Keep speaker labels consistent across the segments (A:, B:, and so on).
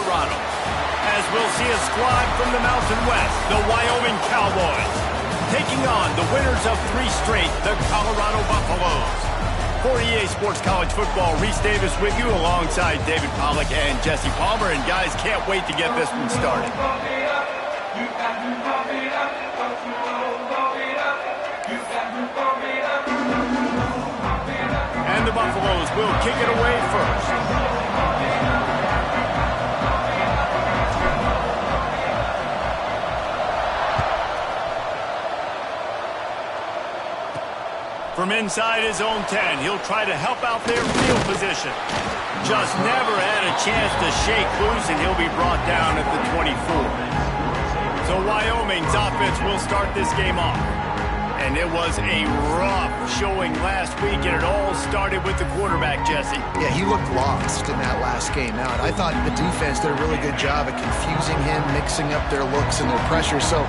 A: Colorado. As we'll see a squad from the Mountain West, the Wyoming Cowboys, taking on the winners of 3 straight, the Colorado Buffaloes. For EA Sports College Football, Reese Davis with you alongside David Pollack and Jesse Palmer. And guys, can't wait to get this one started. And the Buffaloes will kick it away first. From inside his own 10, he'll try to help out their field position. Just never had a chance to shake loose, and he'll be brought down at the 24. So Wyoming's offense will start this game off. And it was a rough showing last week, and it all started with the quarterback, Jesse.
B: Yeah, he looked lost in that last game out. I thought the defense did a really good job at confusing him, mixing up their looks and their pressure. So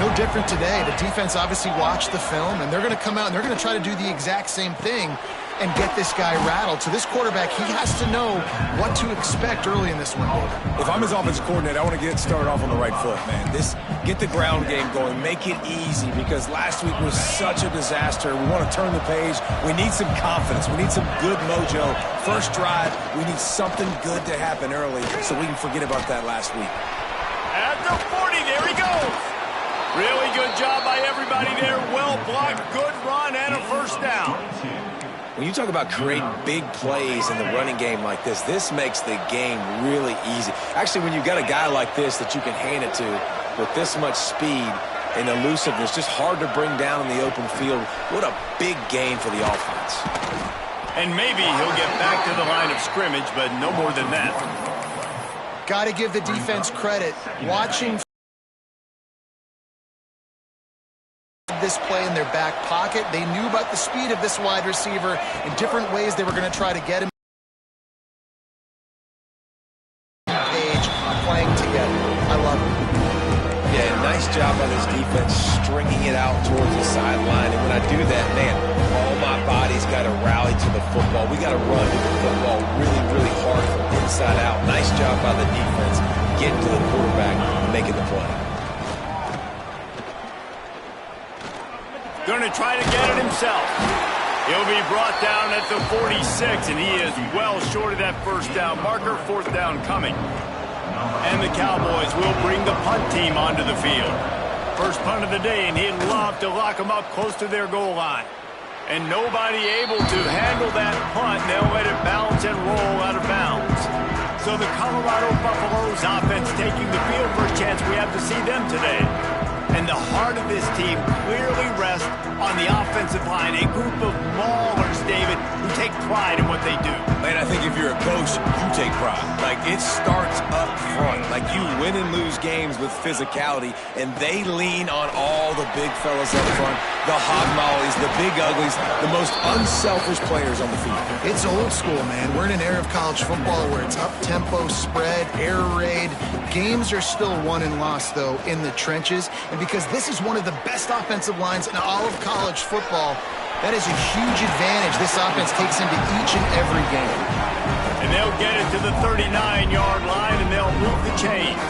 B: no different today. The defense obviously watched the film, and they're going to come out and they're going to try to do the exact same thing and get this guy rattled. So this quarterback, he has to know what to expect early in this one.
C: If I'm his offensive coordinator, I want to get started off on the right foot, man. Get the ground game going, make it easy, because last week was such a disaster. We want to turn the page. We need some confidence. We need some good mojo. First drive, we need something good to happen early so we can forget about that last week.
A: At the 40, there he goes. Really good job by everybody there. Well blocked, good run, and a first down.
C: When you talk about creating big plays in the running game like this, this makes the game really easy. Actually, when you've got a guy like this that you can hand it to with this much speed and elusiveness, just hard to bring down in the open field, what a big gain for the offense.
A: And maybe he'll get back to the line of scrimmage, but no more than that.
B: Got to give the defense credit. Watching this play in their back pocket, they knew about the speed of this wide receiver in different ways they were going to try to get him. Page playing together. I love it.
C: Yeah, nice job by this defense stringing it out towards the sideline. And when I do that, man, all my body's got to rally to the football. We got to run to the football really, really hard from inside out. Nice job by the defense getting to the quarterback and making the play.
A: Going to try to get it himself. He'll be brought down at the 46, and he is well short of that first down marker. 4th down coming. And the Cowboys will bring the punt team onto the field. First punt of the day, and he'd love to lock them up close to their goal line. And nobody able to handle that punt. They'll let it bounce and roll out of bounds. So the Colorado Buffaloes offense taking the field. First chance we have to see them today. And the heart of this team clearly rests on the offensive line. A group of maulers, David, who take pride in what they do.
C: Man, I think if you're a coach, you take pride. Like, it starts up front. Like, you win and lose games with physicality, and they lean on all the big fellas up front, the hog mollies, the big uglies, the most unselfish players on the field.
B: It's old school, man. We're in an era of college football where it's up-tempo, spread, air raid. Games are still won and lost, though, in the trenches. And because this is one of the best offensive lines in all of college football, that is a huge advantage this offense takes into each and every game.
A: And they'll get it to the 39-yard line, and they'll move the chains.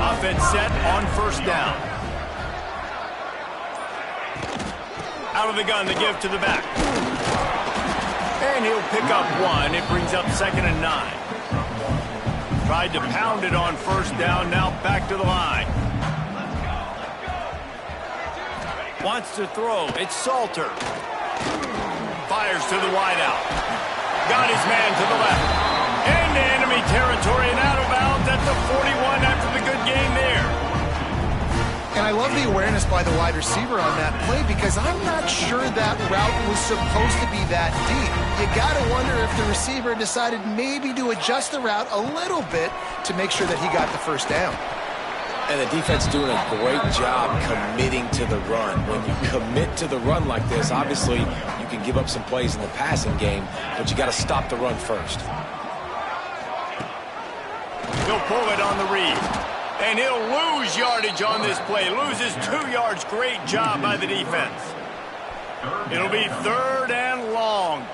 A: Offense set on first down. Out of the gun, the give to the back. And he'll pick up 1. It brings up 2nd and 9. Tried to pound it on first down, now back to the line. Wants to throw. It's Salter. Fires to the wideout. Got his man to the left. Into enemy territory and out of bounds at the 41 after the good game there.
B: And I love the awareness by the wide receiver on that play, because I'm not sure that route was supposed to be that deep. You got to wonder if the receiver decided maybe to adjust the route a little bit to make sure that he got the first down.
C: And the defense doing a great job committing to the run. When you commit to the run like this, obviously you can give up some plays in the passing game, but you got to stop the run first.
A: He'll pull it on the read. And he'll lose yardage on this play. Loses 2 yards. Great job by the defense. It'll be 3rd and long.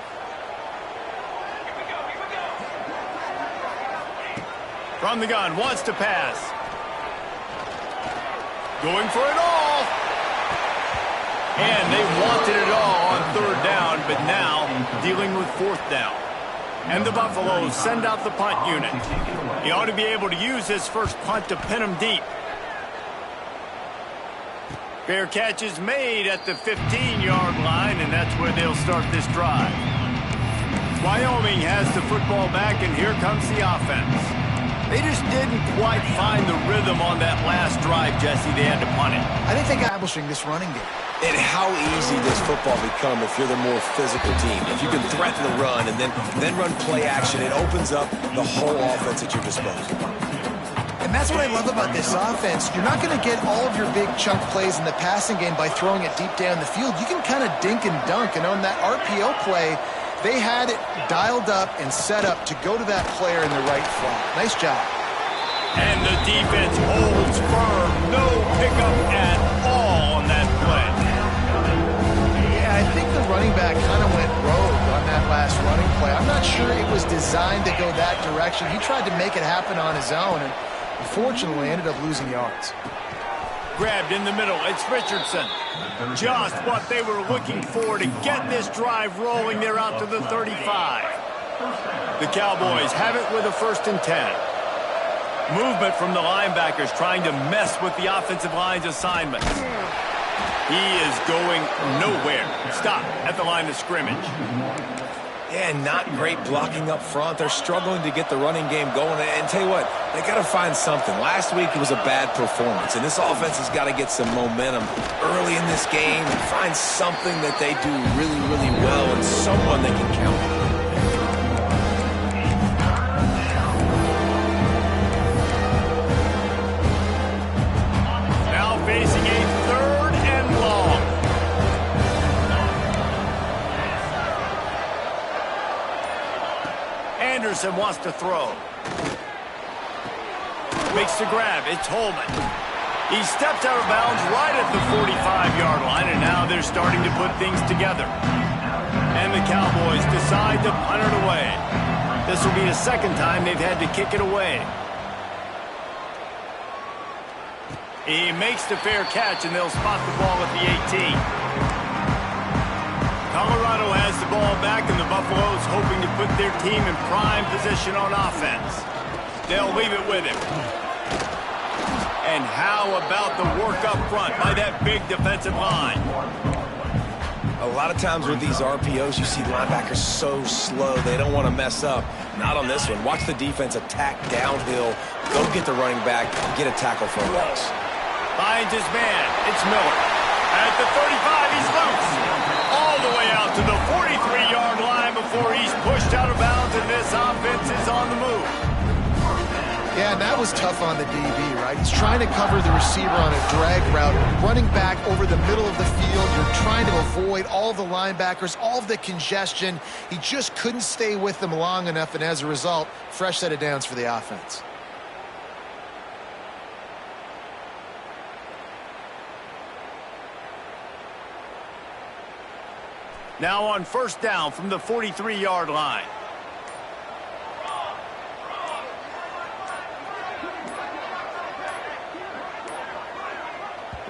A: From the gun, wants to pass. Going for it all. And they wanted it all on third down, but now dealing with fourth down. And the Buffaloes send out the punt unit. He ought to be able to use his first punt to pin him deep. Fair catch is made at the 15-yard line, and that's where they'll start this drive. Wyoming has the football back, and here comes the offense. They just didn't quite find the rhythm on that last drive, Jesse. They had to punt it.
B: I think they're establishing this running game.
C: And how easy does football become if you're the more physical team? If you can threaten the run and then run play action, it opens up the whole offense at your disposal.
B: And that's what I love about this offense. You're not going to get all of your big chunk plays in the passing game by throwing it deep down the field. You can kind of dink and dunk, and on that RPO play, they had it dialed up and set up to go to that player in the right flat. Nice job.
A: And the defense holds firm. No pickup at all on that play.
B: Yeah, I think the running back kind of went rogue on that last running play. I'm not sure it was designed to go that direction. He tried to make it happen on his own, and unfortunately ended up losing yards.
A: Grabbed in the middle. It's Richardson. Just what they were looking for to get this drive rolling. They're out to the 35. The Cowboys have it with a 1st and 10. Movement from the linebackers trying to mess with the offensive line's assignments. He is going nowhere. Stop at the line of scrimmage.
C: Yeah, not great blocking up front. They're struggling to get the running game going. And tell you what, they got to find something. Last week it was a bad performance, and this offense has got to get some momentum early in this game and find something that they do really, really well and someone they can count on.
A: Now facing a 3rd and long. Anderson wants to throw. Makes the grab. It's Holman. He stepped out of bounds right at the 45-yard line, and now they're starting to put things together. And the Cowboys decide to punt it away. This will be the 2nd time they've had to kick it away. He makes the fair catch, and they'll spot the ball at the 18. Colorado has the ball back, and the Buffaloes hoping to put their team in prime position on offense. They'll leave it with him. And how about the work up front by that big defensive line?
C: A lot of times with these RPOs, you see linebackers so slow, they don't want to mess up. Not on this one. Watch the defense attack downhill, go get the running back, get a tackle for a loss.
A: Finds his man. It's Miller. At the 35, he's loose. All the way out to the 43-yard line before he's pushed out of bounds, and this offense is on the move.
B: Yeah, and that was tough on the DB, right? He's trying to cover the receiver on a drag route, running back over the middle of the field. You're trying to avoid all of the linebackers, all of the congestion. He just couldn't stay with them long enough, and as a result, fresh set of downs for the offense.
A: Now on 1st down from the 43-yard line.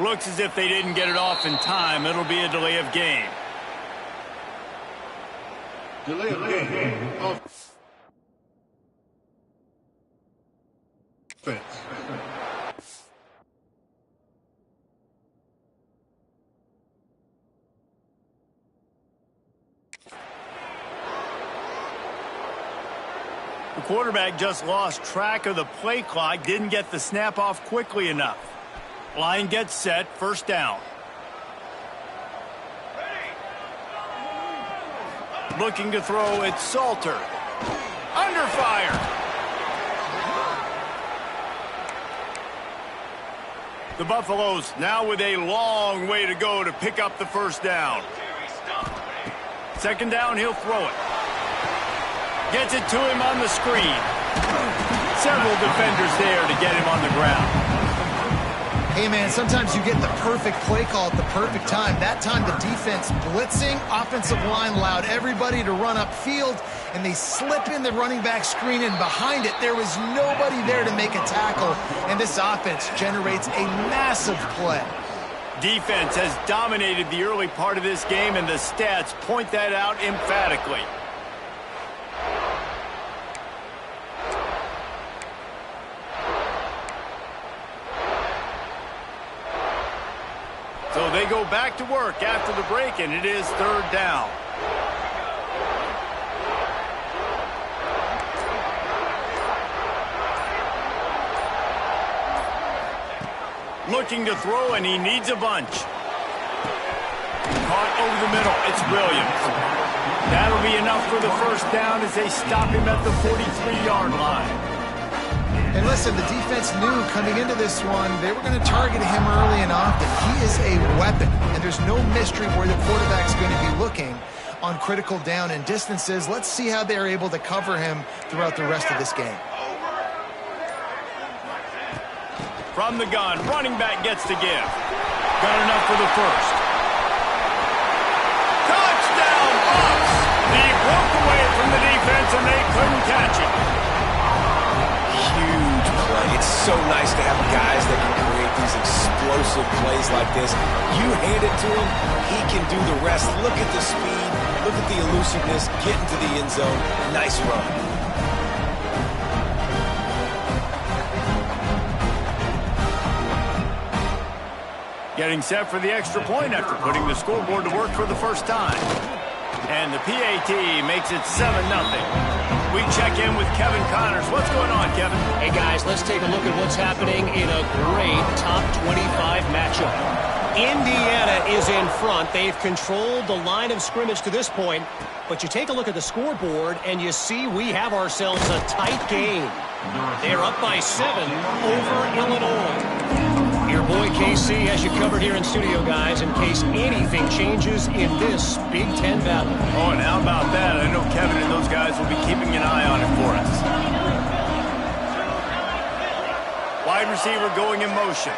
A: Looks as if they didn't get it off in time. It'll be a delay of game.
D: Delay of game. Offense.
A: The quarterback just lost track of the play clock, didn't get the snap off quickly enough. Line gets set, 1st down. Looking to throw, it's Salter. Under fire. The Buffaloes now with a long way to go to pick up the 1st down. 2nd down, he'll throw it. Gets it to him on the screen. Several defenders there to get him on the ground.
B: Hey, man, sometimes you get the perfect play call at the perfect time. That time the defense blitzing, offensive line allowed everybody to run upfield, and they slip in the running back screen, and behind it there was nobody there to make a tackle, and this offense generates a massive play.
A: Defense has dominated the early part of this game, and the stats point that out emphatically. So they go back to work after the break, and it is third down. Looking to throw, and he needs a bunch. Caught over the middle. It's Williams. That'll be enough for the first down as they stop him at the 43-yard line.
B: And listen, the defense knew coming into this one they were going to target him early and often. He is a weapon, and there's no mystery where the quarterback's going to be looking on critical down and distances. Let's see how they're able to cover him throughout the rest of this game.
A: From the gun, running back gets to give. Got enough for the first. Touchdown, Bucks! He broke away from the defense, and they couldn't catch him.
C: Huge play. It's so nice to have guys that can create these explosive plays like this. You hand it to him, he can do the rest. Look at the speed. Look at the elusiveness. Get into the end zone. Nice run.
A: Getting set for the extra point after putting the scoreboard to work for the first time. And the PAT makes it 7-0. We check in with Kevin Connors. What's going on, Kevin?
E: Hey, guys, let's take a look at what's happening in a great top 25 matchup. Indiana is in front. They've controlled the line of scrimmage to this point. But you take a look at the scoreboard, and you see we have ourselves a tight game. They're up by 7 over Illinois. Your boy KC has you covered here in studio, guys, in case anything changes in this Big Ten battle.
A: Oh, and how about that? I know Kevin and those guys will be keeping an eye on it for us. Wide receiver going in motion.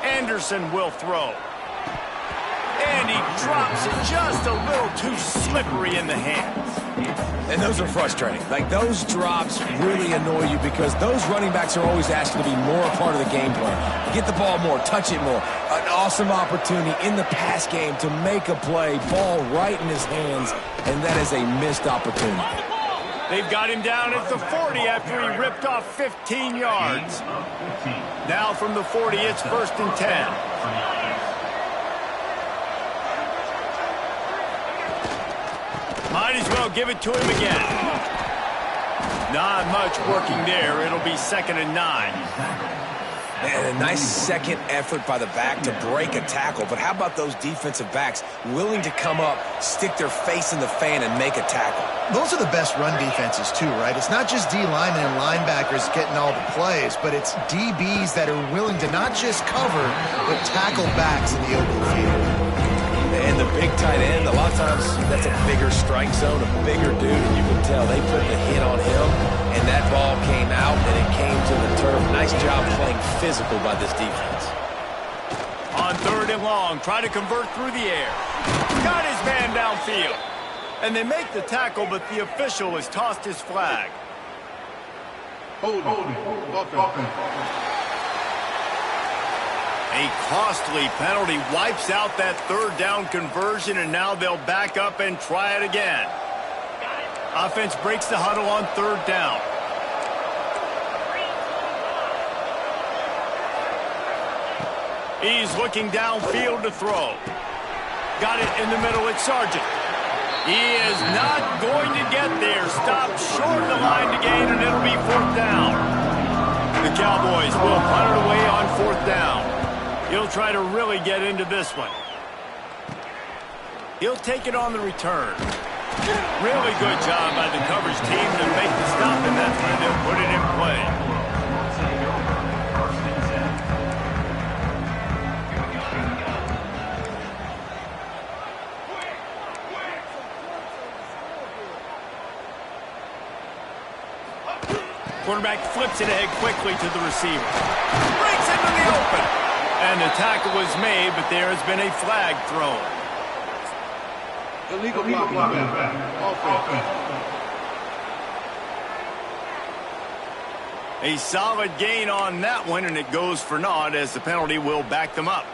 A: Anderson will throw. And he drops it just a little too slippery in the hands.
C: And those are frustrating. Like, those drops really annoy you because those running backs are always asked to be more a part of the game plan. Get the ball more, touch it more. An awesome opportunity in the pass game to make a play, ball right in his hands, and that is a missed opportunity.
A: They've got him down at the 40 after he ripped off 15 yards. Now from the 40, it's 1st and 10. Might as well give it to him again. Not much working there. It'll be 2nd and 9.
C: Man, a nice second effort by the back to break a tackle. But how about those defensive backs willing to come up, stick their face in the fan, and make a tackle?
B: Those are the best run defenses, too, right? It's not just D linemen and linebackers getting all the plays, but it's DBs that are willing to not just cover, but tackle backs in the open field.
C: And the big tight end, a lot of times that's a bigger strike zone, a bigger dude, and you can tell they put the hit on him, and that ball came out, and it came to the turf. Nice job playing physical by this defense.
A: On 3rd and long, try to convert through the air. Got his man downfield. And they make the tackle, but the official has tossed his flag.
D: Holding.
A: A costly penalty wipes out that 3rd down conversion, and now they'll back up and try it again. Offense breaks the huddle on 3rd down. He's looking downfield to throw. Got it in the middle. It's Sargent. He is not going to get there. Stopped short of the line to gain, and it'll be 4th down. The Cowboys will punt it away on 4th down. He'll try to really get into this one. He'll take it on the return. Really good job by the coverage team to make the stop, and that's where they'll put it in play. Quarterback flips it ahead quickly to the receiver. Breaks into the open. And the tackle was made, but there has been a flag thrown.
D: Illegal blocking. Offense.
A: A solid gain on that one, and it goes for naught as the penalty will back them up.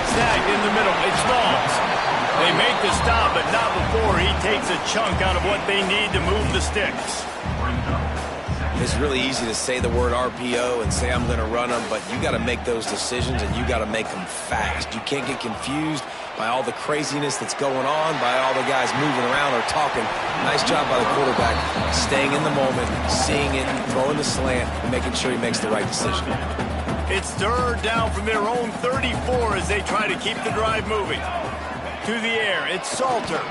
A: Snagged in the middle. It's Smalls. They make the stop, but not before he takes a chunk out of what they need to move the sticks.
C: It's really easy to say the word RPO and say I'm going to run them, but you got to make those decisions and you got to make them fast. You can't get confused by all the craziness that's going on, by all the guys moving around or talking. Nice job by the quarterback, staying in the moment, seeing it, throwing the slant, and making sure he makes the right decision.
A: It's third down from their own 34 as they try to keep the drive moving. To the air, it's Salter.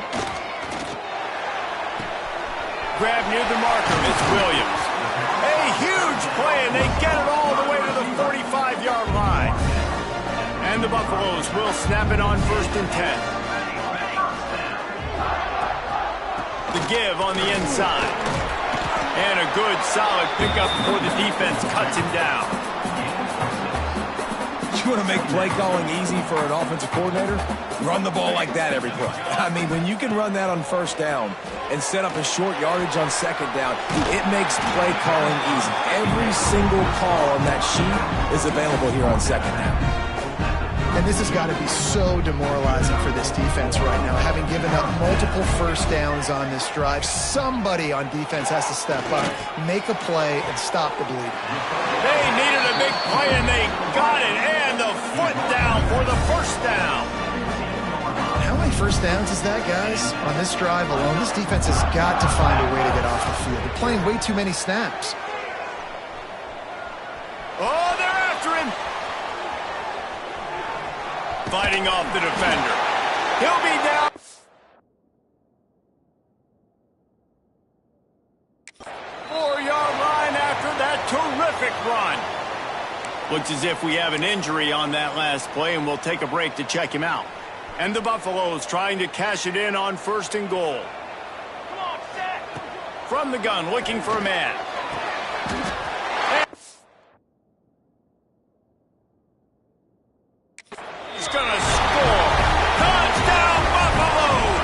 A: Grab near the marker, it's Williams. A huge play, and they get it all the way to the 45-yard line. And the Buffaloes will snap it on 1st and 10. The give on the inside. And a good, solid pickup before the defense cuts him down.
C: You want to make play calling easy for an offensive coordinator? Run the ball like that every play. I mean, when you can run that on 1st down and set up a short yardage on 2nd down, it makes play calling easy. Every single call on that sheet is available here on 2nd down.
B: And this has got to be so demoralizing for this defense right now. Having given up multiple 1st downs on this drive, somebody on defense has to step up, make a play, and stop the bleeding.
A: They needed a big play, and they got it. And the foot down for the 1st down.
B: How many 1st downs is that, guys? On this drive alone, this defense has got to find a way to get off the field. They're playing way too many snaps.
A: Oh, they're after him. Fighting off the defender. He'll be down. Four-yard line after that terrific run. Looks as if we have an injury on that last play, and we'll take a break to check him out. And the Buffaloes trying to cash it in on 1st and goal. Come on, set. From the gun, looking for a man. He's going to score. Touchdown, Buffaloes!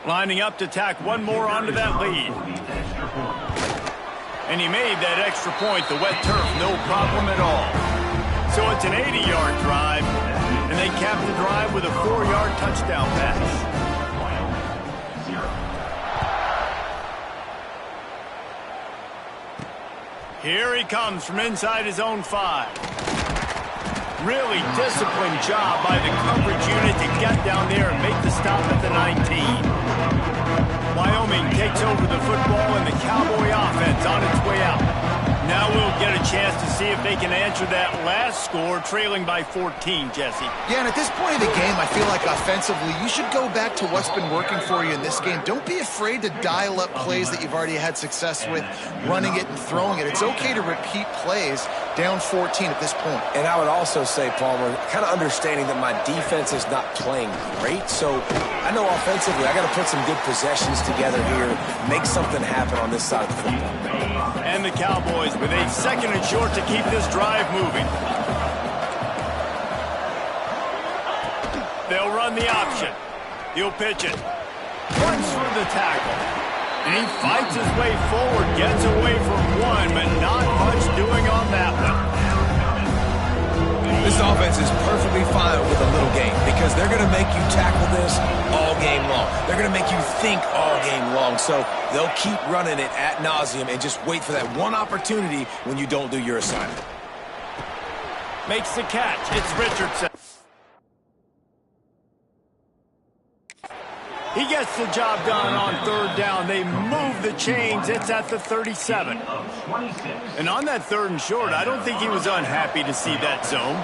A: Lining up to tack one more onto that lead. And he made that extra point, the wet turf, no problem at all. So it's an 80-yard drive, and they cap the drive with a 4-yard touchdown pass. Here he comes from inside his own 5. Really disciplined job by the coverage unit to get down there and make the stop at the 19. Wyoming takes over the football and the Cowboy offense on its way out. Now we'll get a chance to see if they can answer that last score, trailing by 14, Jesse.
B: Yeah, and at this point of the game, I feel like offensively, you should go back to what's been working for you in this game. Don't be afraid to dial up plays that you've already had success with, running it and throwing it. It's okay to repeat plays down 14 at this point.
C: And I would also say, Palmer, kind of understanding that my defense is not playing great, so I know offensively I got to put some good possessions together here, make something happen on this side of the football.
A: And the Cowboys with a 2nd and short to keep this drive moving. They'll run the option. He'll pitch it. Runs for the tackle. And he fights his way forward, gets away from one, but not much doing on that one.
C: This offense is perfectly fine with a little game because they're going to make you tackle this all game long. They're going to make you think all game long. So they'll keep running it ad nauseum and just wait for that one opportunity when you don't do your assignment.
A: Makes the catch. It's Richardson. He gets the job done on third down. They move the chains. It's at the 37. And on that 3rd and short, I don't think he was unhappy to see that zone.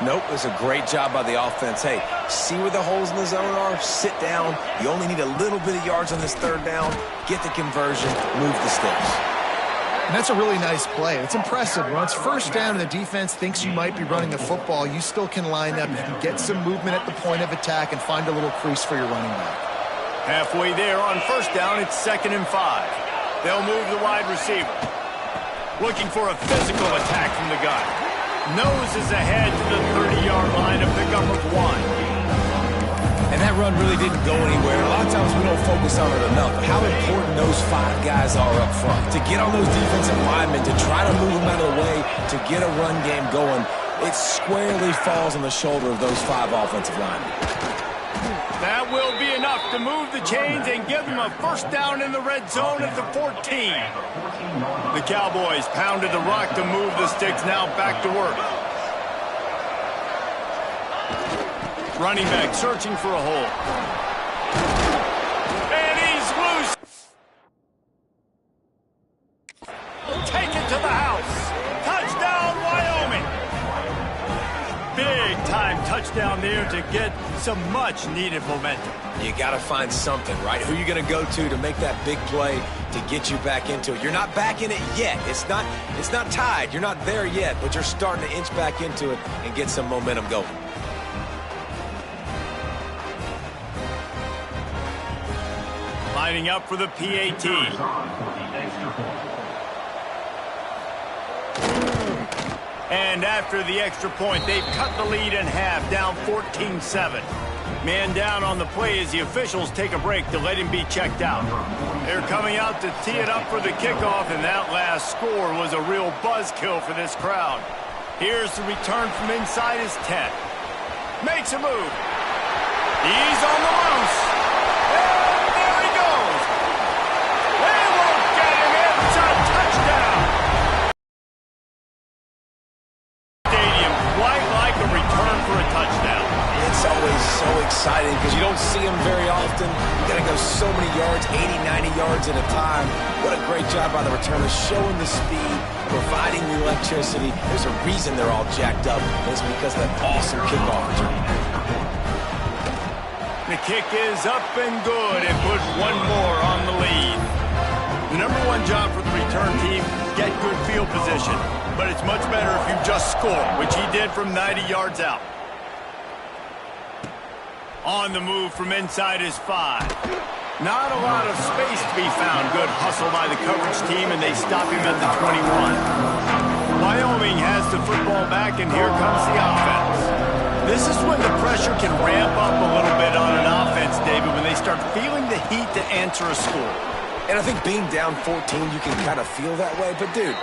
C: Nope, it was a great job by the offense. Hey, see where the holes in the zone are? Sit down. You only need a little bit of yards on this 3rd down. Get the conversion. Move the sticks.
B: And that's a really nice play. It's impressive. When it's 1st down and the defense thinks you might be running the football, you still can line up. You can get some movement at the point of attack and find a little crease for your running back.
A: Halfway there on 1st down, it's 2nd and 5. They'll move the wide receiver. Looking for a physical attack from the guy. Noses ahead to the 30-yard line, a pickup of 1.
C: And that run really didn't go anywhere. A lot of times we don't focus on it enough, but how important those 5 guys are up front. To get on those defensive linemen, to try to move them out of the way, to get a run game going, it squarely falls on the shoulder of those 5 offensive linemen.
A: That will be enough to move the chains and give them a 1st down in the red zone at the 14. The Cowboys pounded the rock to move the sticks, now back to work. Running back searching for a hole. And he's loose. Take it to the house. Touchdown, Wyoming. Big time touchdown there to get some much needed momentum.
C: You got to find something, right? Who are you going to go to make that big play to get you back into it? You're not back in it yet. It's not tied. You're not there yet, but you're starting to inch back into it and get some momentum going.
A: Lining up for the PAT. And after the extra point, they've cut the lead in half, down 14-7. Man down on the play as the officials take a break to let him be checked out. They're coming out to tee it up for the kickoff, and that last score was a real buzzkill for this crowd. Here's the return from inside his 10. Makes a move. He's on the loose. And there he goes. They won't get him. It's a touchdown. Stadium quite like a return for a touchdown.
C: It's always so exciting because you don't see them very often. You got to go so many yards, 80, 90 yards at a time. What a great job by the returners, showing the speed, providing the electricity. There's a reason they're all jacked up, and it's because of that awesome kickoff return.
A: The kick is up and good and put one more on the lead. The #1 job for the return team, get good field position. But it's much better if you just score, which he did from 90 yards out. On the move from inside his 5. Not a lot of space to be found. Good hustle by the coverage team, and they stop him at the 21. Wyoming has the football back, and here comes the offense. This is when the pressure can ramp up a little bit on an offense, David, when they start feeling the heat to answer a score.
C: And I think being down 14, you can kind of feel that way. But, dude,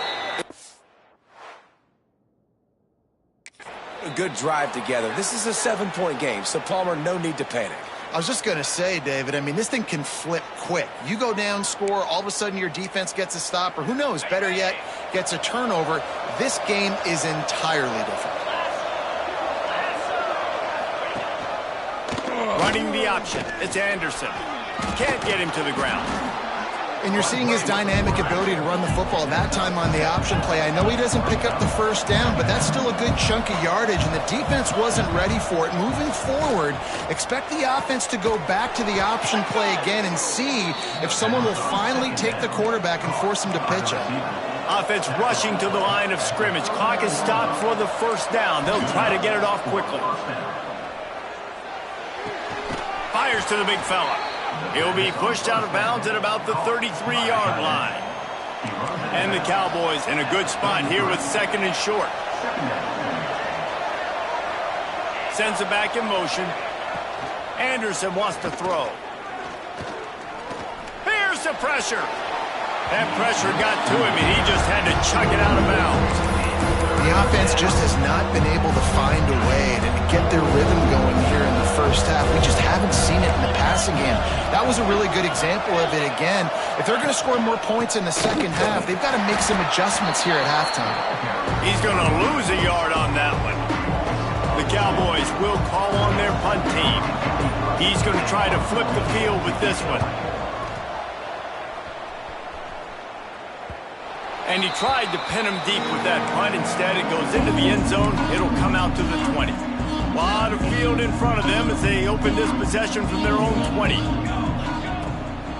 C: a good drive together. This is a 7-point game, so, Palmer, no need to panic.
B: I was just going to say, David, I mean, this thing can flip quick. You go down, score, all of a sudden your defense gets a stop, or who knows, better yet, gets a turnover. This game is entirely different.
A: Running the option. It's Anderson. Can't get him to the ground.
B: And you're seeing his dynamic ability to run the football, that time on the option play. I know he doesn't pick up the 1st down, but that's still a good chunk of yardage, and the defense wasn't ready for it. Moving forward, expect the offense to go back to the option play again and see if someone will finally take the quarterback and force him to pitch it.
A: Offense rushing to the line of scrimmage. Clock is stopped for the 1st down. They'll try to get it off quickly. Fires to the big fella. He'll be pushed out of bounds at about the 33-yard line. And the Cowboys in a good spot here with 2nd and short. Sends it back in motion. Anderson wants to throw. Here's the pressure. That pressure got to him, and he just had to chuck it out of bounds.
B: The offense just has not been able to find a way to get their rhythm going here in the 1st half. We just haven't seen it in the passing game. That was a really good example of it again. If they're going to score more points in the 2nd half, they've got to make some adjustments here at halftime.
A: He's going to lose a yard on that one. The Cowboys will call on their punt team. He's going to try to flip the field with this one. And he tried to pin him deep with that punt. Instead, it goes into the end zone. It'll come out to the 20. A lot of field in front of them as they open this possession from their own 20.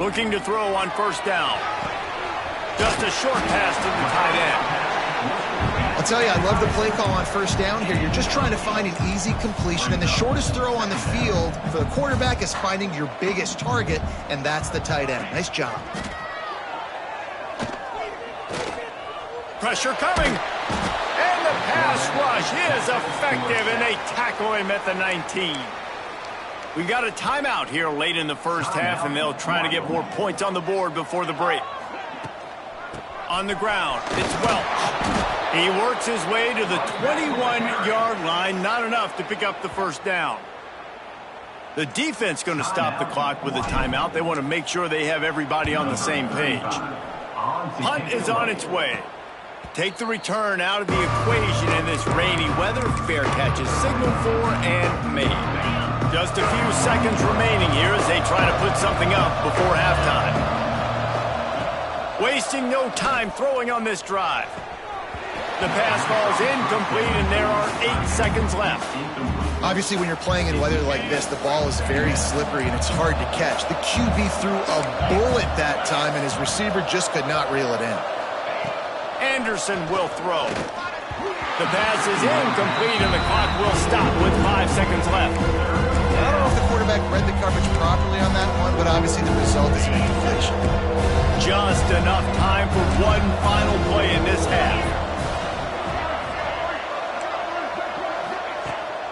A: Looking to throw on first down. Just a short pass to the tight end.
B: I'll tell you, I love the play call on first down here. You're just trying to find an easy completion, and the shortest throw on the field for the quarterback is finding your biggest target, and that's the tight end. Nice job.
A: Pressure coming. And the pass rush is effective, and they tackle him at the 19. We've got a timeout here late in the first half, and they'll try to get more points on the board before the break. On the ground, it's Welch. He works his way to the 21-yard line. Not enough to pick up the first down. The defense going to stop the clock with a timeout. They want to make sure they have everybody on the same page. Punt is on its way. Take the return out of the equation in this rainy weather. Fair catch is signaled for and made. Just a few seconds remaining here as they try to put something up before halftime. Wasting no time throwing on this drive. The pass falls incomplete, and there are 8 seconds left.
B: Obviously, when you're playing in weather like this, the ball is very slippery, and it's hard to catch. The QB threw a bullet that time, and his receiver just could not reel it in.
A: Anderson will throw. The pass is incomplete, and the clock will stop with 5 seconds left.
B: I don't know if the quarterback read the coverage properly on that one, but obviously the result is an incompletion.
A: Just enough time for one final play in this half.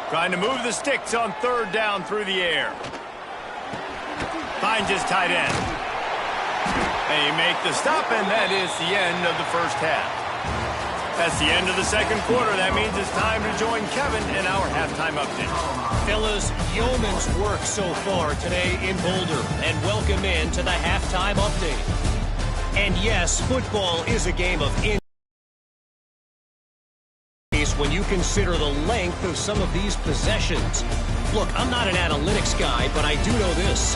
A: Trying to move the sticks on third down through the air. Finds his tight end. They make the stop, and that is the end of the first half. That's the end of the second quarter. That means it's time to join Kevin in our halftime update.
E: Fellas, yeoman's work so far today in Boulder, and welcome in to the halftime update. And yes, football is a game of inches when you consider the length of some of these possessions. Look, I'm not an analytics guy, but I do know this.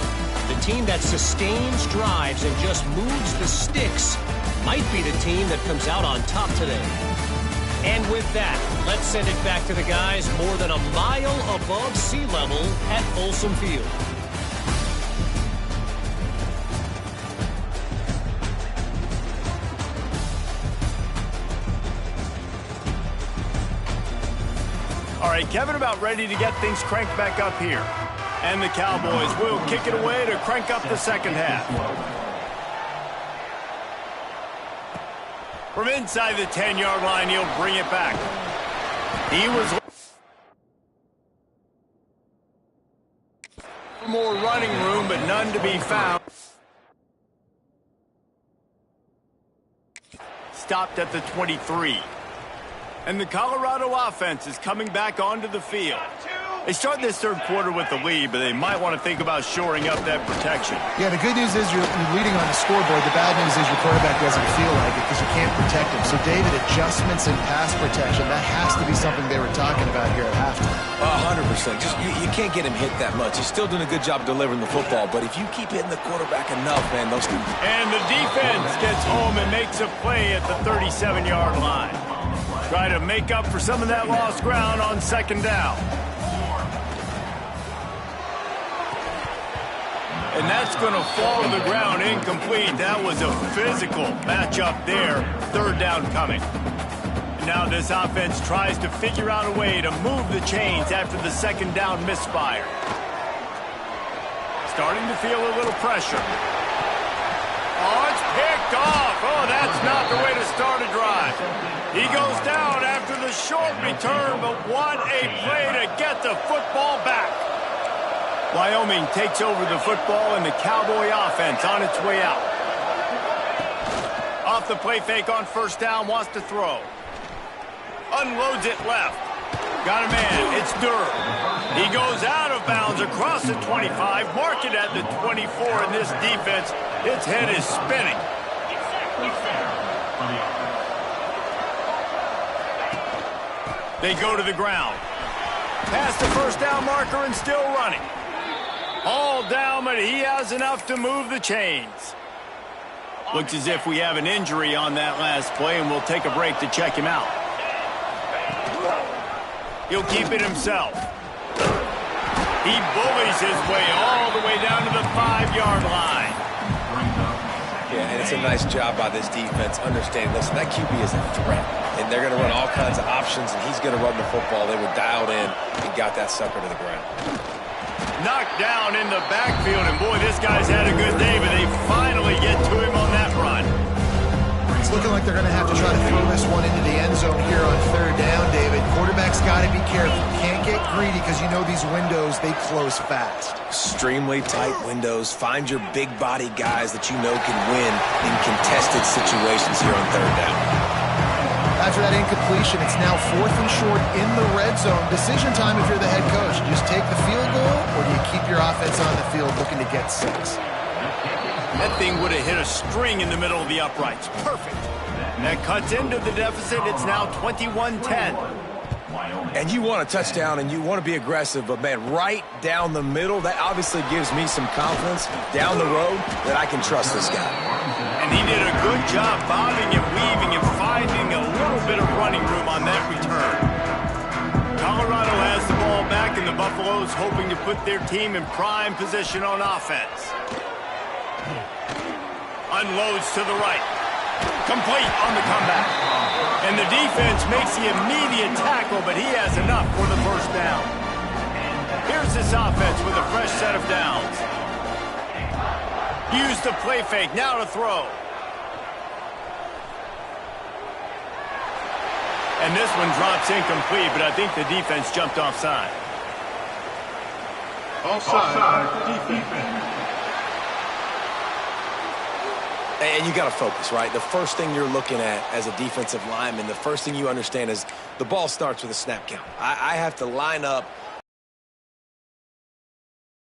E: The team that sustains drives and just moves the sticks might be the team that comes out on top today. And with that, let's send it back to the guys more than a mile above sea level at Folsom Field.
A: All right, Kevin, about ready to get things cranked back up here. And the Cowboys will kick it away to crank up the second half. From inside the 10-yard line, he'll bring it back. He was more running room, but none to be found. Stopped at the 23. And the Colorado offense is coming back onto the field. They start this third quarter with the lead, but they might want to think about shoring up that protection.
B: Yeah, the good news is you're leading on the scoreboard. The bad news is your quarterback doesn't feel like it because you can't protect him. So, David, adjustments in pass protection, that has to be something they were talking about here at halftime.
C: 100%. Just you can't get him hit that much. He's still doing a good job delivering the football, but if you keep hitting the quarterback enough, man, those two.
A: And the defense gets home and makes a play at the 37-yard line. Try to make up for some of that lost ground on second down. And that's going to fall to the ground incomplete. That was a physical matchup there. Third down coming. Now this offense tries to figure out a way to move the chains after the second down misfire. Starting to feel a little pressure. Oh, it's picked off. Oh, that's not the way to start a drive. He goes down after the short return, but what a play to get the football back. Wyoming takes over the football, and the Cowboy offense on its way out. Off the play fake on first down, wants to throw. Unloads it left. Got a man, it's Durham. He goes out of bounds across the 25, mark it at the 24, and this defense, its head is spinning. They go to the ground. Past the first down marker and still running. All down, but he has enough to move the chains. Looks as if we have an injury on that last play, and we'll take a break to check him out. He'll keep it himself. He bullies his way all the way down to the 5-yard line.
C: Yeah, and it's a nice job by this defense. Understand, listen, that QB is a threat, and they're going to run all kinds of options, and he's going to run the football. They were dialed in and got that sucker to the ground.
A: Knocked down in the backfield, and boy, this guy's had a good day, but they finally get to him on that run.
B: It's looking like they're going to have to try to throw this one into the end zone here on third down, David. Quarterback's got to be careful. Can't get greedy because you know these windows, they close fast.
C: Extremely tight windows. Find your big body guys that you know can win in contested situations here on third down.
B: After that incompletion, it's now 4th and short in the red zone. Decision time if you're the head coach. You just take the field goal, or do you keep your offense on the field looking to get 6?
A: That thing would have hit a string in the middle of the uprights. Perfect. That cuts into the deficit. It's now 21-10.
C: And you want a touchdown, and you want to be aggressive, but, man, right down the middle, that obviously gives me some confidence down the road that I can trust this guy.
A: And he did a good job bobbing and weaving and finding a little bit of running room on that return. Colorado has the ball back, and the Buffaloes hoping to put their team in prime position on offense. Unloads to the right. Complete on the comeback. And the defense makes the immediate tackle, but he has enough for the first down. Here's this offense with a fresh set of downs. Use the play fake, now to throw. And this one drops incomplete, but I think the defense jumped offside.
D: Offside, defense.
C: And you got to focus, right? The first thing you're looking at as a defensive lineman, the first thing you understand is the ball starts with a snap count. I have to line up.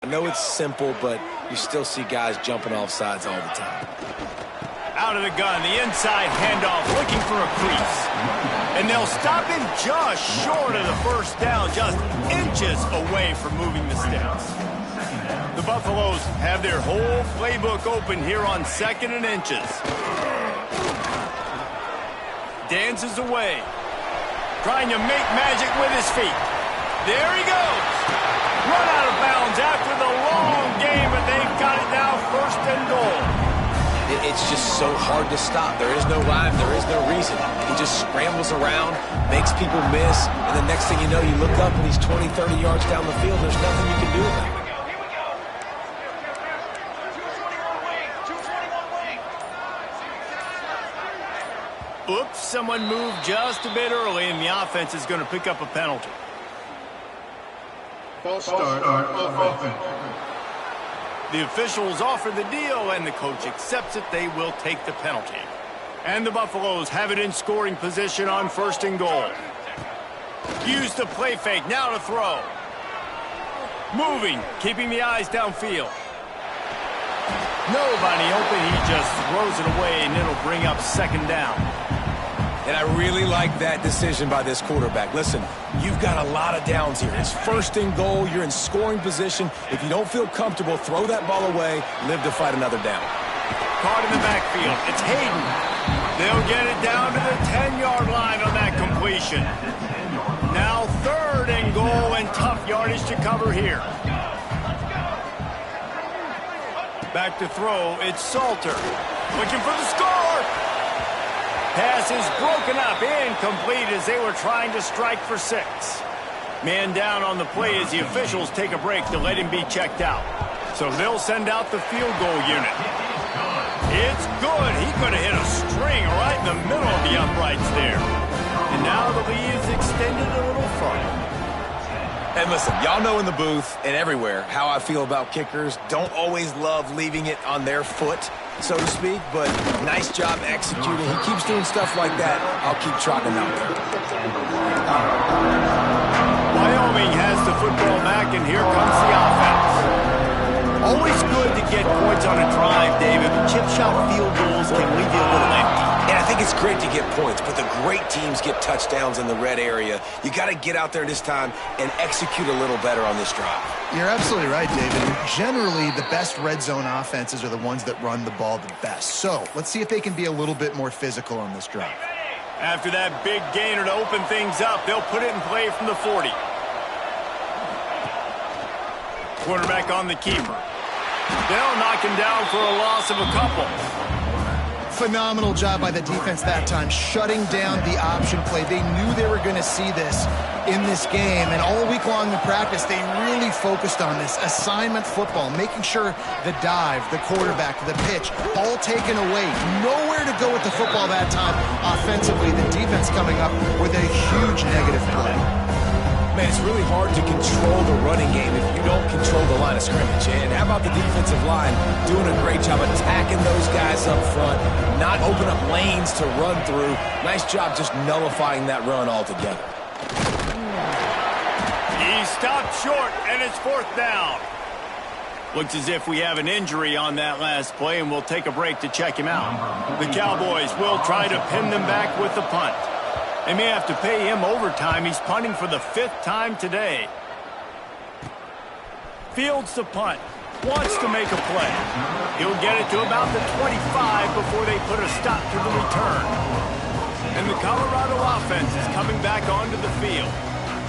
C: I know it's simple, but you still see guys jumping off sides all the time.
A: Out of the gun, the inside handoff, looking for a crease. And they'll stop him just short of the first down, just inches away from moving the sticks. The Buffaloes have their whole playbook open here on 2nd and inches. Dances away. Trying to make magic with his feet. There he goes. Run out of bounds after the long game, but they've got it now 1st and goal.
C: It's just so hard to stop. There is no rhyme. There is no reason. He just scrambles around, makes people miss, and the next thing you know, you look up and he's 20, 30 yards down the field. There's nothing you can do about it.
A: Oops, someone moved just a bit early, and the offense is going to pick up a penalty.
D: False start, offense.
A: The officials offer the deal, and the coach accepts it. They will take the penalty. And the Buffaloes have it in scoring position on 1st and goal. Use the play fake, now to throw. Moving, keeping the eyes downfield. Nobody open, he just throws it away, and it'll bring up 2nd down.
C: And I really like that decision by this quarterback. Listen, you've got a lot of downs here. It's 1st and goal. You're in scoring position. If you don't feel comfortable, throw that ball away. Live to fight another down.
A: Caught in the backfield. It's Hayden. They'll get it down to the 10-yard line on that completion. Now 3rd and goal, and tough yardage to cover here. Back to throw. It's Salter. Looking for the score. Pass is broken up, incomplete as they were trying to strike for 6. Man down on the play as the officials take a break to let him be checked out. So they'll send out the field goal unit. It's good. He could have hit a string right in the middle of the uprights there. And now the lead is extended a little further.
C: And listen, y'all know in the booth and everywhere how I feel about kickers. Don't always love leaving it on their foot, so to speak, but nice job executing. He keeps doing stuff like that. I'll keep trotting out there.
A: Wyoming has the football back, and here comes the offense. Always good to get points on a drive, David, but chip shot field goals can leave you a little empty.
C: And I think it's It's great to get points, but the great teams get touchdowns in the red area. You got to get out there this time and execute a little better on this drive.
B: You're absolutely right, David. Generally, the best red zone offenses are the ones that run the ball the best. So let's see if they can be a little bit more physical on this drive.
A: After that big gainer to open things up, they'll put it in play from the 40. Quarterback on the keeper. They'll knock him down for a loss of a couple.
B: Phenomenal job by the defense that time, shutting down the option play. They knew they were going to see this in this game, and all week long in practice, they really focused on this assignment football, making sure the dive, the quarterback, the pitch, all taken away. Nowhere to go with the football that time offensively. The defense coming up with a huge negative play.
C: Man, it's really hard to control the running game if you don't control the line of scrimmage. And how about the defensive line doing a great job attacking those guys up front, not open up lanes to run through. Nice job just nullifying that run altogether.
A: He stopped short, and it's 4th down. Looks as if we have an injury on that last play, and we'll take a break to check him out. The Cowboys will try to pin them back with the punt. They may have to pay him overtime. He's punting for the 5th time today. Fields the punt. Wants to make a play. He'll get it to about the 25 before they put a stop to the return. And the Colorado offense is coming back onto the field.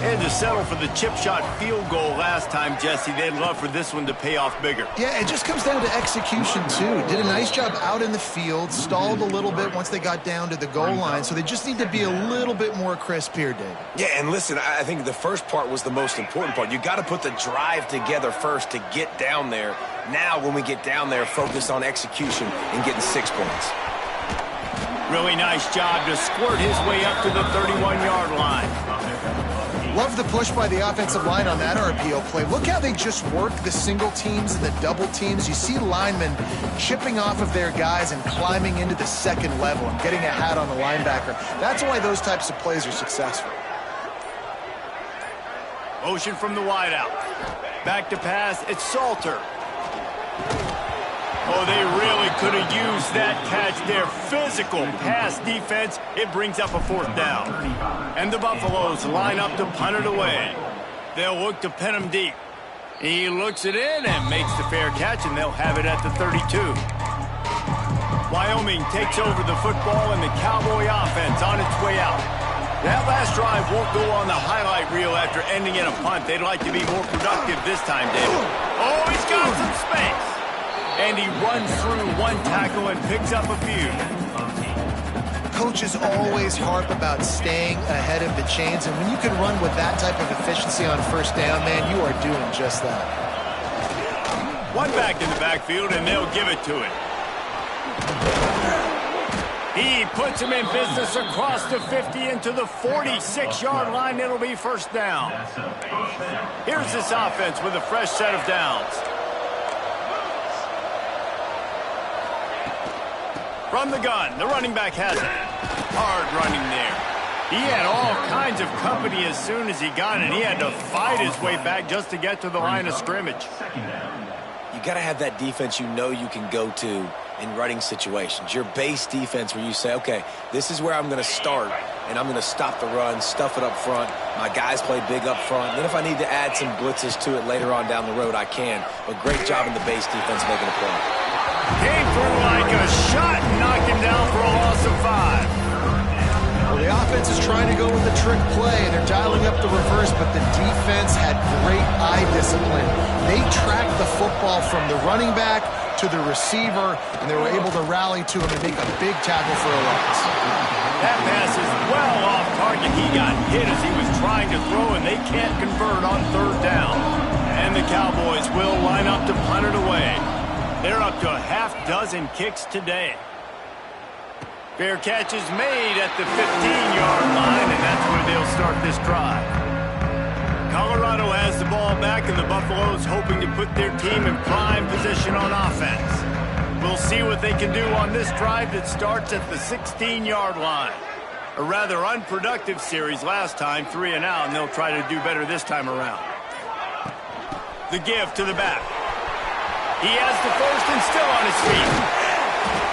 A: They had to settle for the chip shot field goal last time, Jesse. They'd love for this one to pay off bigger.
B: Yeah, it just comes down to execution, too. Did a nice job out in the field, stalled a little bit once they got down to the goal line, so they just need to be a little bit more crisp here, David.
C: Yeah, and listen, I think the first part was the most important part. You got to put the drive together first to get down there. Now, when we get down there, focus on execution and getting 6 points.
A: Really nice job to squirt his way up to the 31-yard line.
B: Love the push by the offensive line on that RPO play. Look how they just work the single teams and the double teams. You see linemen chipping off of their guys and climbing into the second level and getting a hat on the linebacker. That's why those types of plays are successful.
A: Motion from the wideout. Back to pass. It's Salter. Oh, they really could have used that catch there. Physical pass defense. It brings up a 4th down. And the Buffaloes line up to punt it away. They'll look to pin him deep. He looks it in and makes the fair catch, and they'll have it at the 32. Wyoming takes over the football, and the Cowboy offense on its way out. That last drive won't go on the highlight reel after ending in a punt. They'd like to be more productive this time, David. Oh, he's got some space. And he runs through one tackle and picks up a few.
B: Coaches always harp about staying ahead of the chains, and when you can run with that type of efficiency on 1st down, man, you are doing just that.
A: One back in the backfield, and they'll give it to him. He puts him in business across the 50 into the 46-yard line. It'll be 1st down. Here's this offense with a fresh set of downs. From the gun, the running back has it. Hard running there. He had all kinds of company as soon as he got it. He had to fight his way back just to get to the line of scrimmage.
C: You got to have that defense you know you can go to in running situations. Your base defense where you say, okay, this is where I'm going to start, and I'm going to stop the run, stuff it up front. My guys play big up front. Then if I need to add some blitzes to it later on down the road, I can. But great job in the base defense making a play.
A: Came through like a shot and knocked him down for a loss of 5.
B: Well, the offense is trying to go with the trick play. They're dialing up the reverse, but the defense had great eye discipline. They tracked the football from the running back to the receiver, and they were able to rally to him and make a big tackle for a loss.
A: That pass is well off target. He got hit as he was trying to throw, and they can't convert on 3rd down. And the Cowboys will line up to punt it away. They're up to a half-dozen kicks today. Fair catch is made at the 15-yard line, and that's where they'll start this drive. Colorado has the ball back, and the Buffaloes hoping to put their team in prime position on offense. We'll see what they can do on this drive that starts at the 16-yard line. A rather unproductive series last time, 3 and out, and they'll try to do better this time around. The give to the back. He has the first and still on his feet.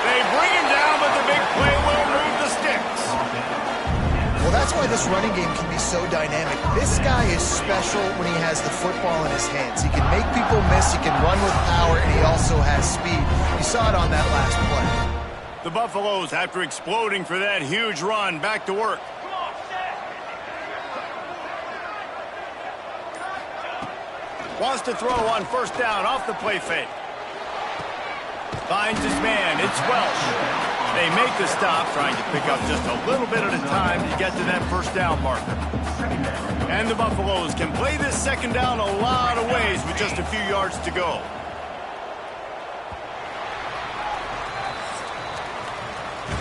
A: They bring him down, but the big play will move the sticks.
B: Well, that's why this running game can be so dynamic. This guy is special when he has the football in his hands. He can make people miss, he can run with power, and he also has speed. You saw it on that last play.
A: The Buffaloes, after exploding for that huge run, back to work. Wants to throw on first down off the play fake. Finds his man. It's Welsh. They make the stop, trying to pick up just a little bit at a time to get to that first down marker. And the Buffaloes can play this second down a lot of ways with just a few yards to go.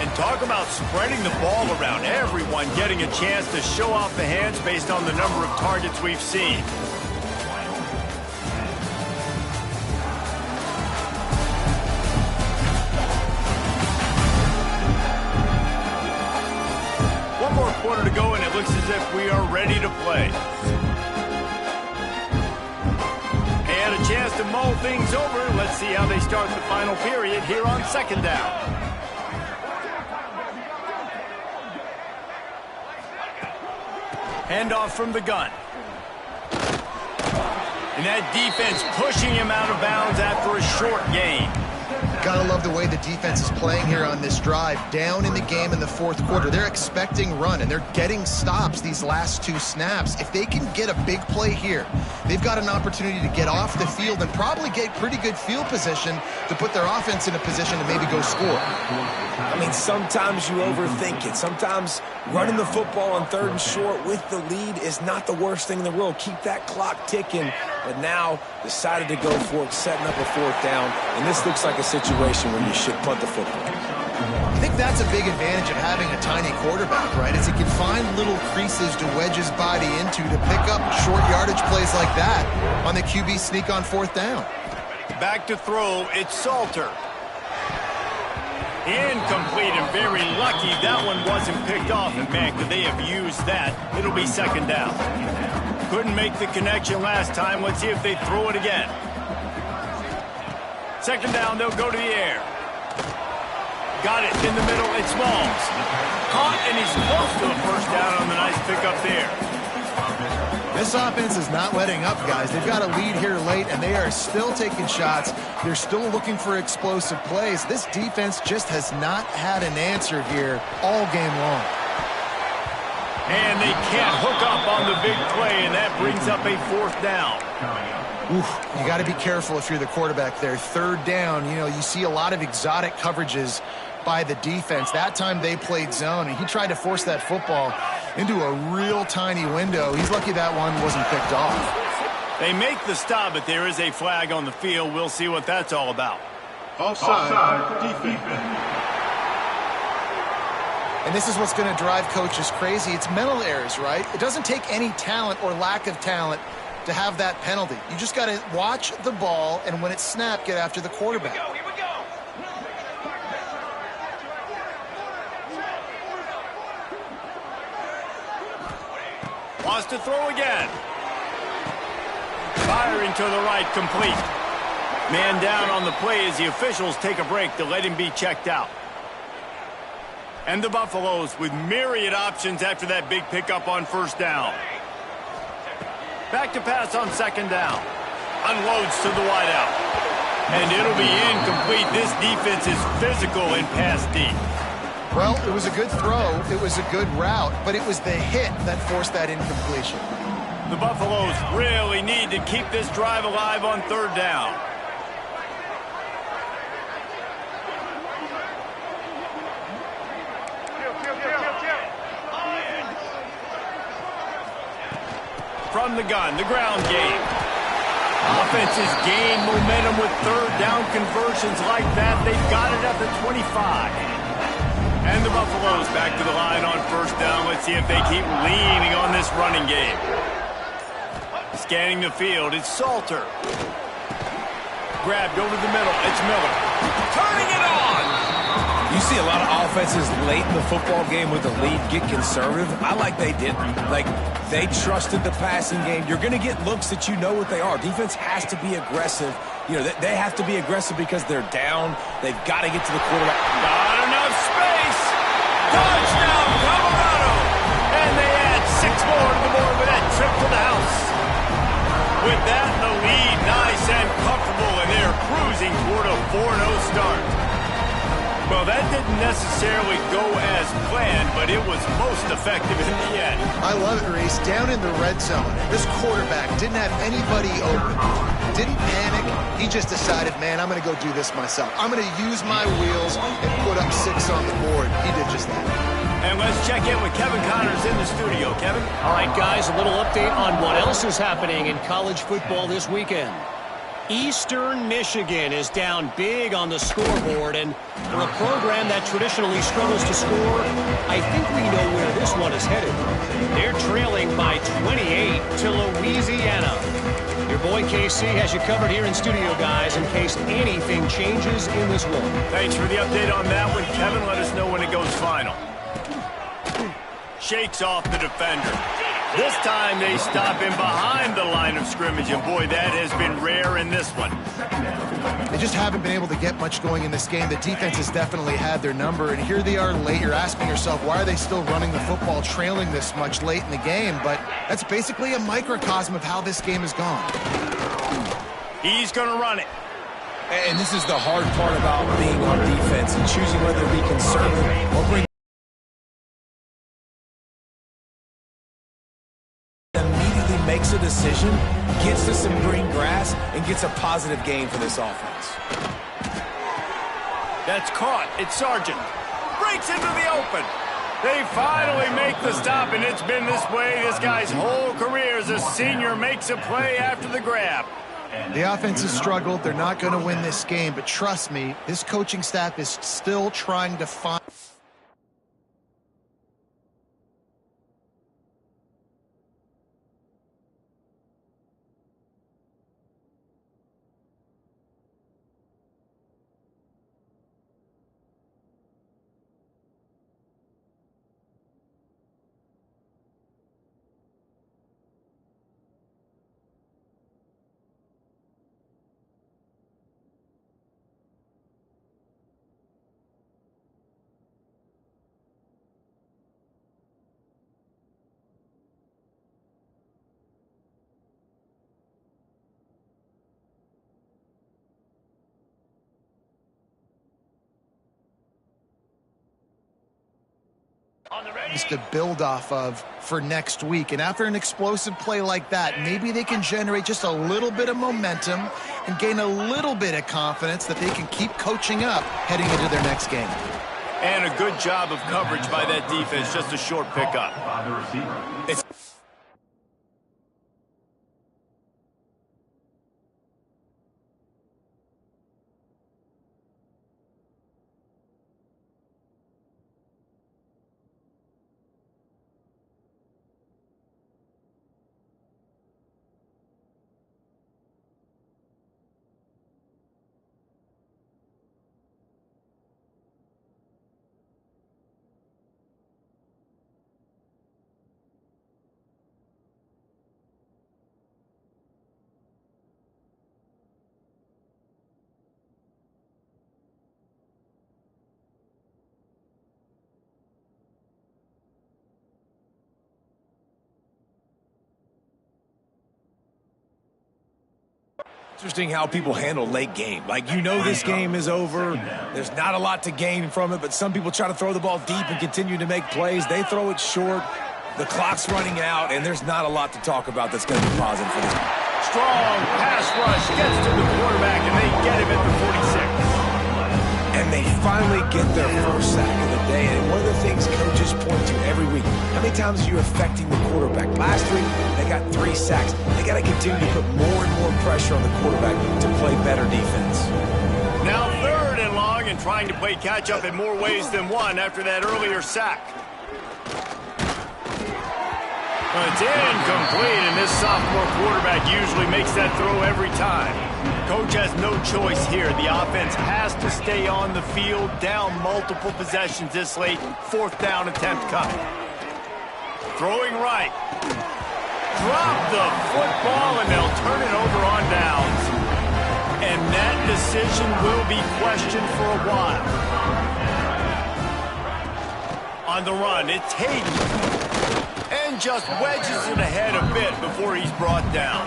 A: And talk about spreading the ball around, everyone getting a chance to show off the hands based on the number of targets we've seen. One more quarter to go, and it looks as if we are ready to play. They had a chance to mull things over. Let's see how they start the final period here on second down. Handoff from the gun. And that defense pushing him out of bounds after a short gain.
B: Gotta love the way the defense is playing here on this drive. Down in the game in the fourth quarter. They're expecting run, and they're getting stops these last two snaps. If they can get a big play here, they've got an opportunity to get off the field and probably get pretty good field position to put their offense in a position to maybe go score.
C: I mean, sometimes you overthink it. Sometimes running the football on third and short with the lead is not the worst thing in the world. Keep that clock ticking. But now decided to go for it, setting up a fourth down. And this looks like a situation where you should punt the football.
B: I think that's a big advantage of having a tiny quarterback, right? Is he can find little creases to wedge his body into to pick up short yardage plays like that on the QB sneak on fourth down.
A: Back to throw, it's Salter. Incomplete, and very lucky that one wasn't picked off. And man, could they have used that? It'll be second down. Couldn't make the connection last time. Let's see if they throw it again. Second down, they'll go to the air. Got it in the middle, it's Smalls. Caught, and he's close to a first down on the nice pickup there.
B: This offense is not letting up, guys. They've got a lead here late, and they are still taking shots. They're still looking for explosive plays. This defense just has not had an answer here all game long.
A: And they can't hook up on the big play, and that brings up a fourth down.
B: Oof, you got to be careful if you're the quarterback there. Third down, you know, you see a lot of exotic coverages by the defense. That time they played zone, and he tried to force that football into a real tiny window. He's lucky that one wasn't picked off.
A: They make the stop, but there is a flag on the field. We'll see what that's all about.
D: Offside, defense.
B: And this is what's going to drive coaches crazy. It's mental errors, right? It doesn't take any talent or lack of talent to have that penalty. You just got to watch the ball, and when it's snapped, get after the quarterback.
E: Here we go.
A: Wants to throw again. Firing to the right, complete. Man down on the play as the officials take a break to let him be checked out. And the Buffaloes with myriad options after that big pickup on first down. Back to pass on second down. Unloads to the wideout. And it'll be incomplete. This defense is physical and pass deep.
B: Well, it was a good throw. It was a good route, but it was the hit that forced that incompletion.
A: The Buffaloes really need to keep this drive alive on third down. From the gun, the ground game. Offenses gain momentum with third down conversions like that. They've got it at the 25. And the Buffaloes back to the line on first down. Let's see if they keep leaning on this running game. Scanning the field, it's Salter. Grabbed over the middle, it's Miller. Turning it on!
C: You see a lot of offenses late in the football game with the lead get conservative. I like they didn't. Like, they trusted the passing game. You're going to get looks that you know what they are. Defense has to be aggressive You know, they have to be aggressive because they're down. They've got to get to the quarterback.
A: Not enough space. Touchdown, Colorado. And they add 6 more to the board with that trip to the house. With that, the lead nice and comfortable, and they're cruising toward a 4-0 start. Well, that didn't necessarily go as planned, but it was most effective in the end.
B: I love it, Reese. Down in the red zone, this quarterback didn't have anybody open. Didn't panic. He just decided, man, I'm going to go do this myself. I'm going to use my wheels and put up 6 on the board. He did just that.
A: And let's check in with Kevin Connors in the studio. Kevin?
E: All right, guys, a little update on what else is happening in college football this weekend. Eastern Michigan is down big on the scoreboard, and for a program that traditionally struggles to score, I think we know where this one is headed. They're trailing by 28 to Louisiana. Your boy KC has you covered here in studio, guys, in case anything changes in this one.
A: Thanks for the update on that one, Kevin. Let us know when it goes final. Shakes off the defender. This time they stop him behind the line of scrimmage, and boy, that has been rare in this one.
B: They just haven't been able to get much going in this game. The defense has definitely had their number, and here they are late. You're asking yourself, why are they still running the football, trailing this much late in the game? But that's basically a microcosm of how this game has gone.
A: He's going to run it.
C: And this is the hard part about being on defense and choosing whether to be conservative or bring makes a decision, gets to some green grass, and gets a positive gain for this offense.
A: That's caught. It's Sargent. Breaks into the open. They finally make the stop, and it's been this way this guy's whole career as a senior makes a play after the grab.
B: The offense has struggled. They're not going to win this game, but trust me, this coaching staff is still trying to find... to build off of for next week. And after an explosive play like that, maybe they can generate just a little bit of momentum and gain a little bit of confidence that they can keep coaching up heading into their next game.
A: And a good job of coverage by that defense, just a short pickup. It's
C: interesting how people handle late game. Like, you know this game is over. There's not a lot to gain from it, but some people try to throw the ball deep and continue to make plays. They throw it short. The clock's running out, and there's not a lot to talk about that's going to be positive for this game.
A: strong pass rush gets to the quarterback, and they get him at the 46.
C: And they finally get their first sack of the day. And one of the things coaches point to every week, how many times are you affecting the quarterback? Last week, they got 3 sacks. They got to continue to put more and more pressure on the quarterback to play better defense.
A: Now 3rd and long, and trying to play catch-up in more ways than one after that earlier sack. It's incomplete, and this sophomore quarterback usually makes that throw every time. Coach has no choice here. The offense has to stay on the field, down multiple possessions this late. 4th down attempt coming. Throwing right. Drop the football, and they'll turn it over on downs. And decision will be questioned for a while. On the run, it's Hayden. And just wedges it ahead a bit before he's brought down.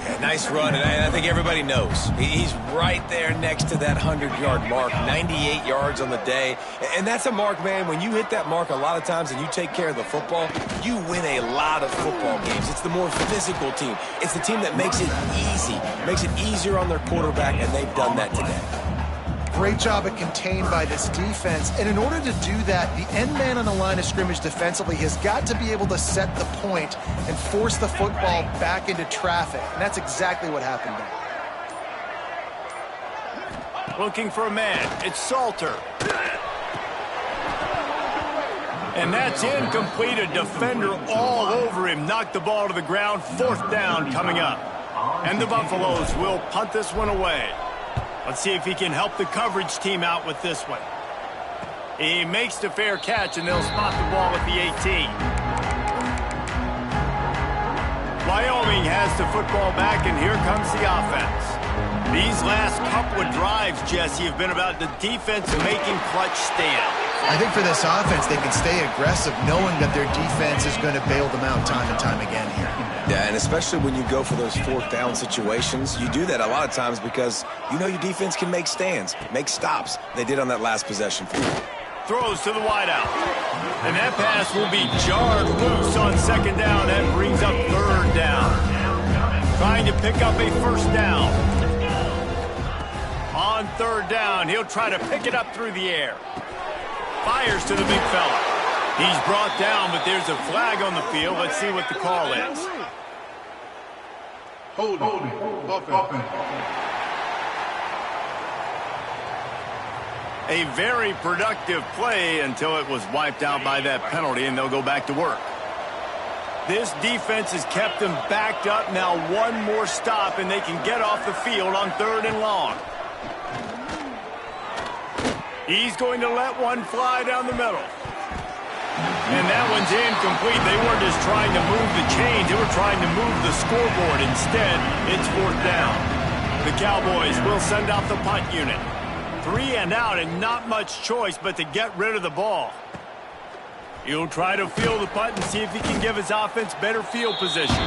C: Yeah, nice run, and I think everybody knows. He's right there next to that 100-yard mark, 98 yards on the day. And that's a mark, man, when you hit that mark a lot of times and you take care of the football, you win a lot of football games. It's the more physical team. It's the team that makes it easy, makes it easier on their quarterback, and they've done that today.
B: Great job of contained by this defense. And in order to do that, the end man on the line of scrimmage defensively has got to be able to set the point and force the football back into traffic. And that's exactly what happened there.
A: Looking for a man. It's Salter. And that's incomplete. A defender all over him. Knocked the ball to the ground. 4th down coming up. And the Buffaloes will punt this one away. Let's see if he can help the coverage team out with this one. He makes the fair catch, and they'll spot the ball at the 18. Wyoming has the football back, and here comes the offense. These last couple of drives, Jesse, have been about the defense making clutch stands.
B: I think for this offense, they can stay aggressive knowing that their defense is going to bail them out time and time again here.
C: Yeah, and especially when you go for those 4th down situations, you do that a lot of times because you know your defense can make stands, make stops. They did on that last possession.
A: Throws to the wideout. And that pass will be jarred loose on 2nd down. That brings up 3rd down. Trying to pick up a 1st down. On 3rd down, he'll try to pick it up through the air. Fires to the big fella. He's brought down, but there's a flag on the field. Let's see what the call is.
D: Holding. Offense.
A: A very productive play until it was wiped out by that penalty, and they'll go back to work. This defense has kept them backed up. Now one more stop, and they can get off the field on 3rd and long. He's going to let one fly down the middle. And that one's incomplete. They weren't just trying to move the chains. They were trying to move the scoreboard. Instead, it's 4th down. The Cowboys will send out the punt unit. 3 and out, and not much choice but to get rid of the ball. He'll try to field the punt and see if he can give his offense better field position.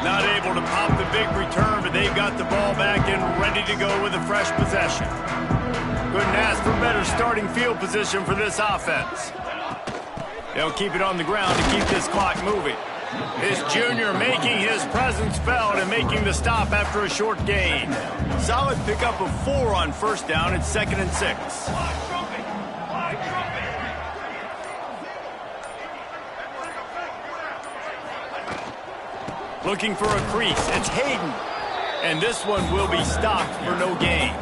A: Not able to pop the big return, but they've got the ball back and ready to go with a fresh possession. Couldn't ask for better starting field position for this offense. They'll keep it on the ground to keep this clock moving. This junior making his presence felt and making the stop after a short gain. Solid pickup of 4 on 1st down. It's 2nd and 6. Looking for a crease. It's Hayden. And this one will be stopped for no gain.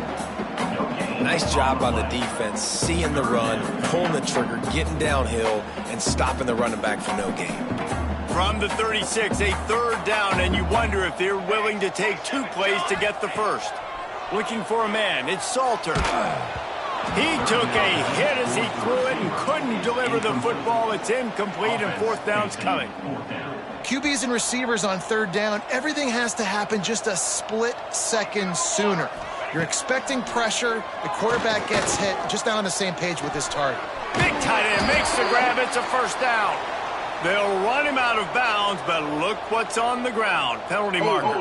C: Nice job on the defense, seeing the run, pulling the trigger, getting downhill, and stopping the running back for no gain.
A: From the 36, a 3rd down, and you wonder if they're willing to take 2 plays to get the 1st. Looking for a man. It's Salter. He took a hit as he threw it and couldn't deliver the football. It's incomplete, and 4th down's coming.
B: QBs and receivers on 3rd down, everything has to happen just a split second sooner. You're expecting pressure. The quarterback gets hit. Just not on the same page with his target.
A: Big tight end makes the grab. It's a 1st down. They'll run him out of bounds, but look what's on the ground. Penalty marker.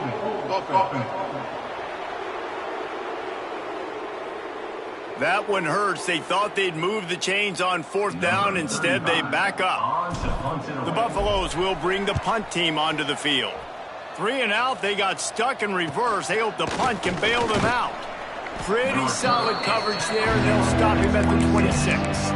A: That one hurts. They thought they'd move the chains on 4th down. Instead, they back up. The Buffaloes will bring the punt team onto the field. 3 and out, they got stuck in reverse. They hope the punt can bail them out. Pretty solid coverage there, and they'll stop him at the 26.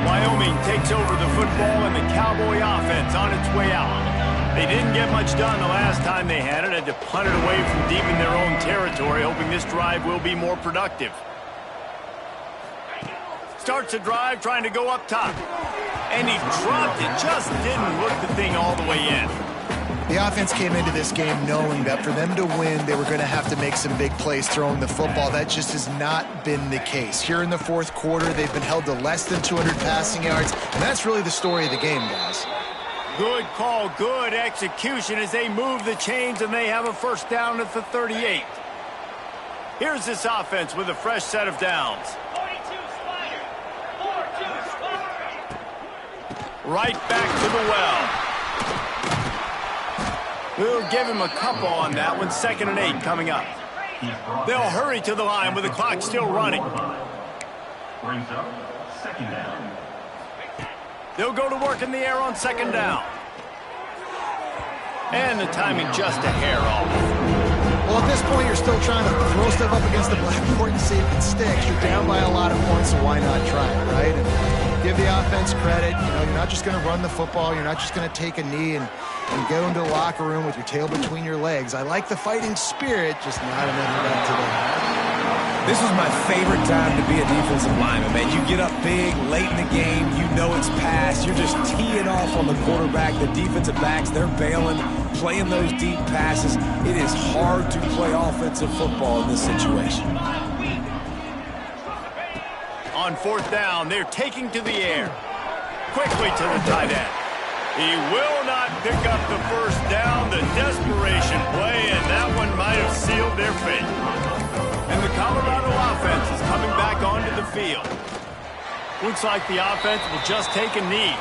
A: Wyoming takes over the football, and the Cowboy offense on its way out. They didn't get much done the last time they had it. Had to punt it away from deep in their own territory, hoping this drive will be more productive. Starts a drive, trying to go up top. And he dropped it, just didn't look the thing all the way in.
B: The offense came into this game knowing that for them to win, they were going to have to make some big plays throwing the football. That just has not been the case. Here in the 4th quarter, they've been held to less than 200 passing yards, and that's really the story of the game, guys.
A: Good call, good execution as they move the chains and they have a first down at the 38. Here's this offense with a fresh set of downs.
F: 42 Spider. 4-2 Spider.
A: Right back to the well. We'll give him a couple on that one. 2nd and 8 coming up. They'll hurry to the line with the clock still running.
D: Brings up 2nd down.
A: They'll go to work in the air on 2nd down. And the timing just a hair off.
B: Well, at this point, you're still trying to throw stuff up against the blackboard and see if it sticks. You're down by a lot of points, so why not try it, right? And give the offense credit. You know, you're not just going to run the football. You're not just going to take a knee and go into the locker room with your tail between your legs. I like the fighting spirit, just not enough of that today.
C: This is my favorite time to be a defensive lineman, man. You get up big, late in the game, you know it's past. You're just teeing off on the quarterback. The defensive backs, they're bailing, playing those deep passes. It is hard to play offensive football in this situation.
A: On 4th down, they're taking to the air. Quickly to the tight end. He will not pick up the first down. The desperation play, and that one might have sealed their fate. And the Colorado offense is coming back onto the field. Looks like the offense will just take a knee.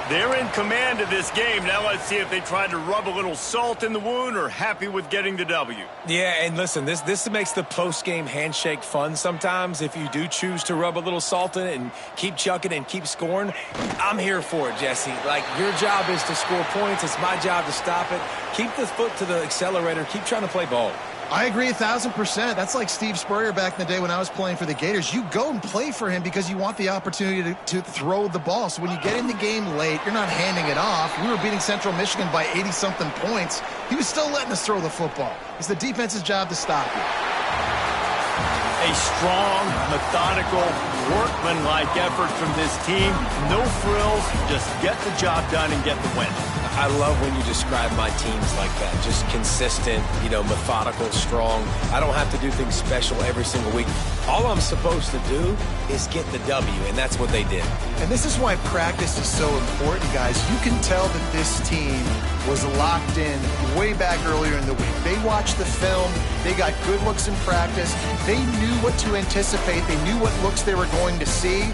A: They're in command of this game. Now let's see if they try to rub a little salt in the wound or happy with getting the W.
C: Yeah, and listen, this makes the post-game handshake fun sometimes. If you do choose to rub a little salt in it and keep chucking and keep scoring, I'm here for it, Jesse. Like, your job is to score points. It's my job to stop it. Keep the foot to the accelerator. Keep trying to play ball.
B: I agree 1,000%. That's like Steve Spurrier back in the day when I was playing for the Gators. You go and play for him because you want the opportunity to throw the ball. So when you get in the game late, you're not handing it off. We were beating Central Michigan by 80-something points. He was still letting us throw the football. It's the defense's job to stop you.
A: A strong, methodical, workman-like effort from this team. No frills, just get the job done and get the win.
C: I love when you describe my teams like that. Just consistent, you know, methodical, strong. I don't have to do things special every single week. All I'm supposed to do is get the W, and that's what they did.
B: And this is why practice is so important, guys. You can tell that this team was locked in way back earlier in the week. They watched the film. They got good looks in practice. They knew what to anticipate. They knew what looks they were going to see.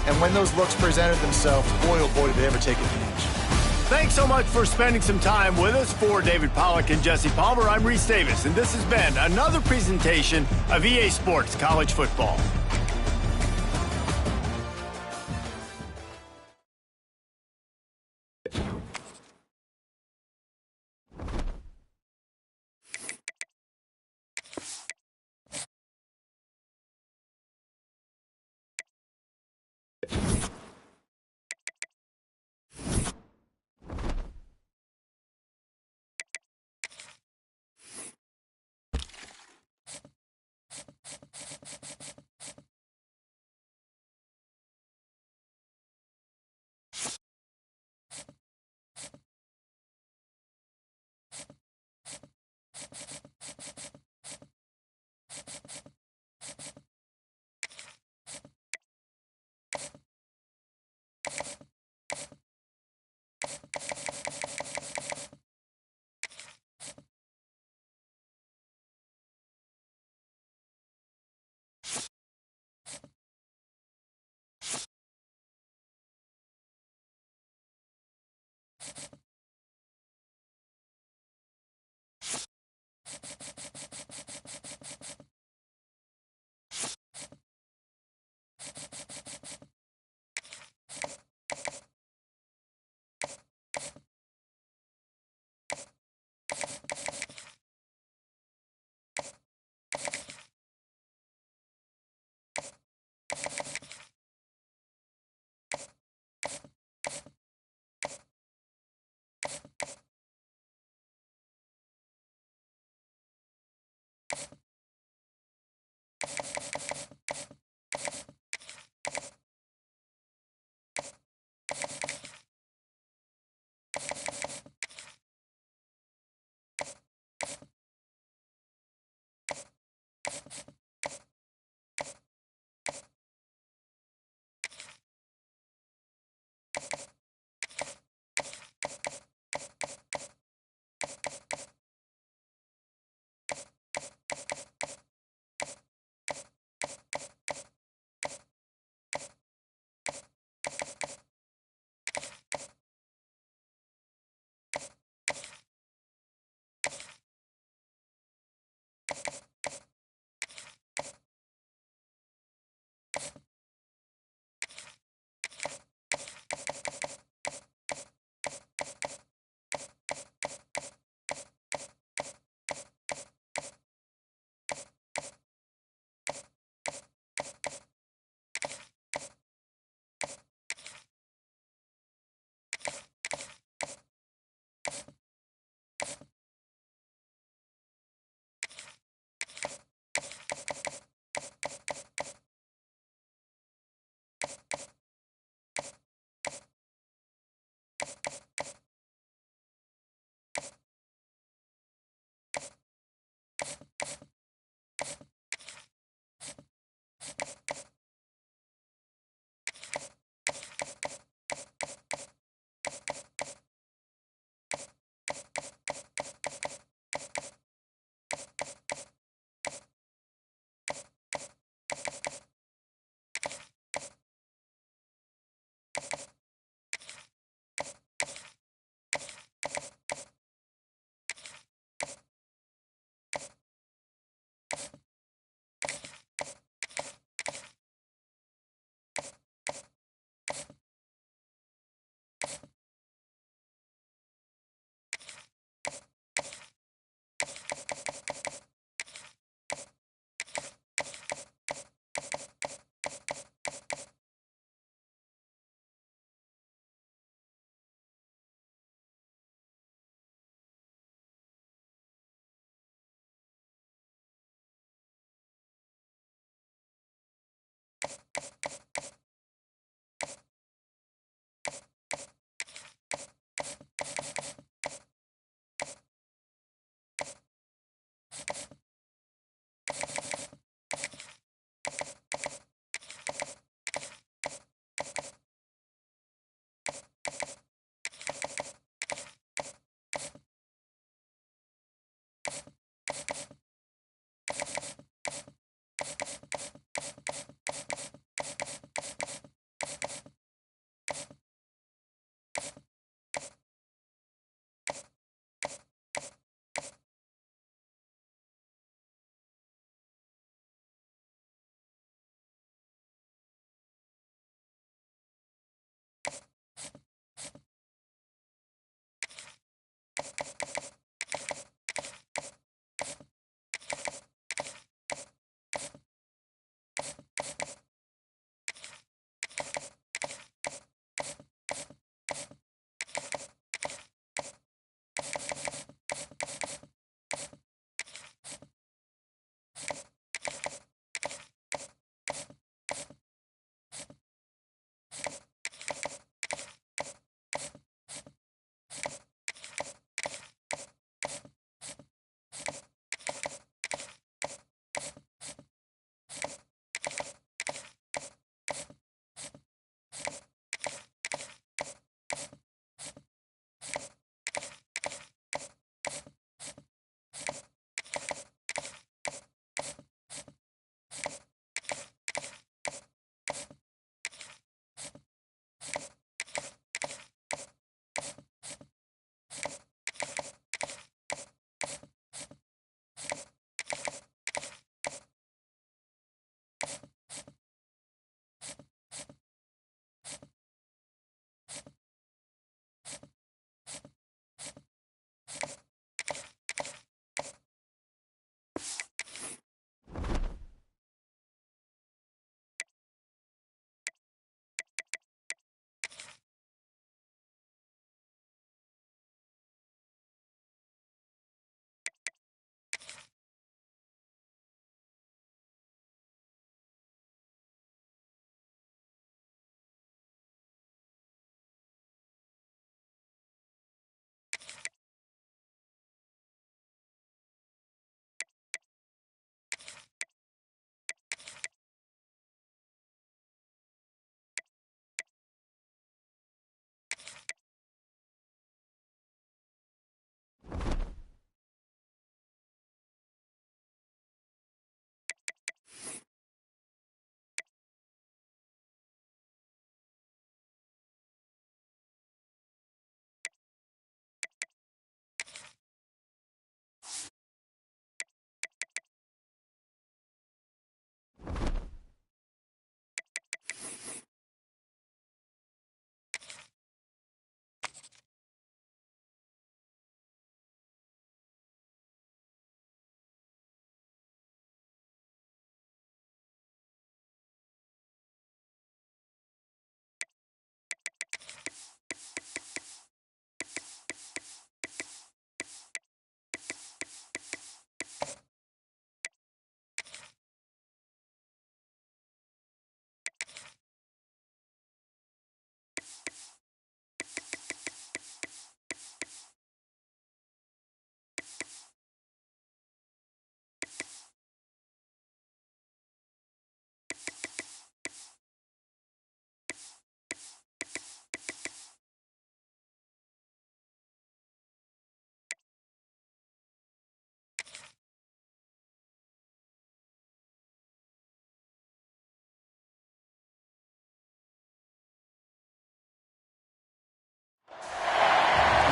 B: And when those looks presented themselves, boy, oh boy, did they ever take advantage.
A: Thanks so much for spending some time with us. For David Pollack and Jesse Palmer, I'm Reese Davis, and this has been another presentation of EA Sports College Football.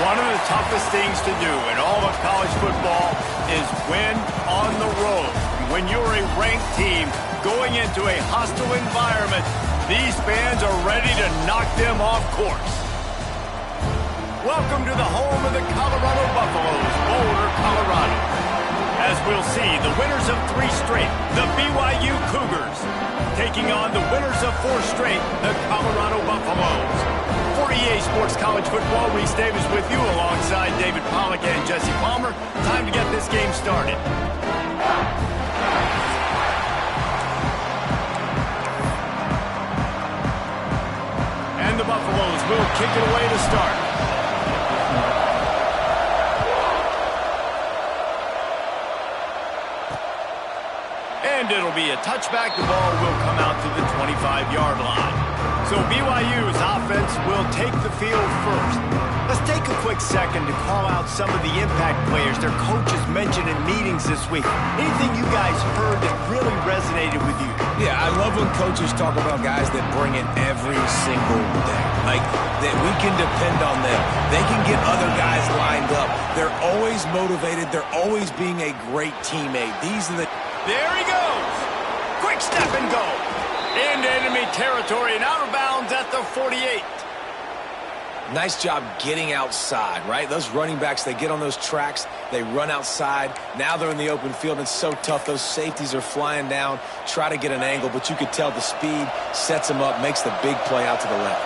A: One of the toughest things to do in all of college football is win on the road. When you're a ranked team going into a hostile environment, these fans are ready to knock them off course. Welcome to the home of the Colorado Buffaloes, Boulder, Colorado. As we'll see, the winners of 3 straight, the BYU Cougars, taking on the winners of 4 straight, the Colorado Buffaloes. For EA Sports College Football, Reese Davis with you alongside David Pollack and Jesse Palmer. Time to get this game started. And the Buffaloes will kick it away to start. And it'll be a touchback. The ball will come out to the 25-yard line. So BYU's offense will take the field first. Let's take a quick second to call out some of the impact players their coaches mentioned in meetings this week. Anything you guys heard that really resonated with you?
C: Yeah, I love when coaches talk about guys that bring it every single day. Like, that we can depend on them. They can get other guys lined up. They're always motivated. They're always being a great teammate. These are the...
A: There he goes. Quick step and go. Into enemy territory and out of bounds at the 48.
C: Nice job getting outside, right? Those running backs, they get on those tracks, they run outside. Now they're in the open field. It's so tough. Those safeties are flying down, try to get an angle, but you could tell the speed sets them up, makes the big play out to the left.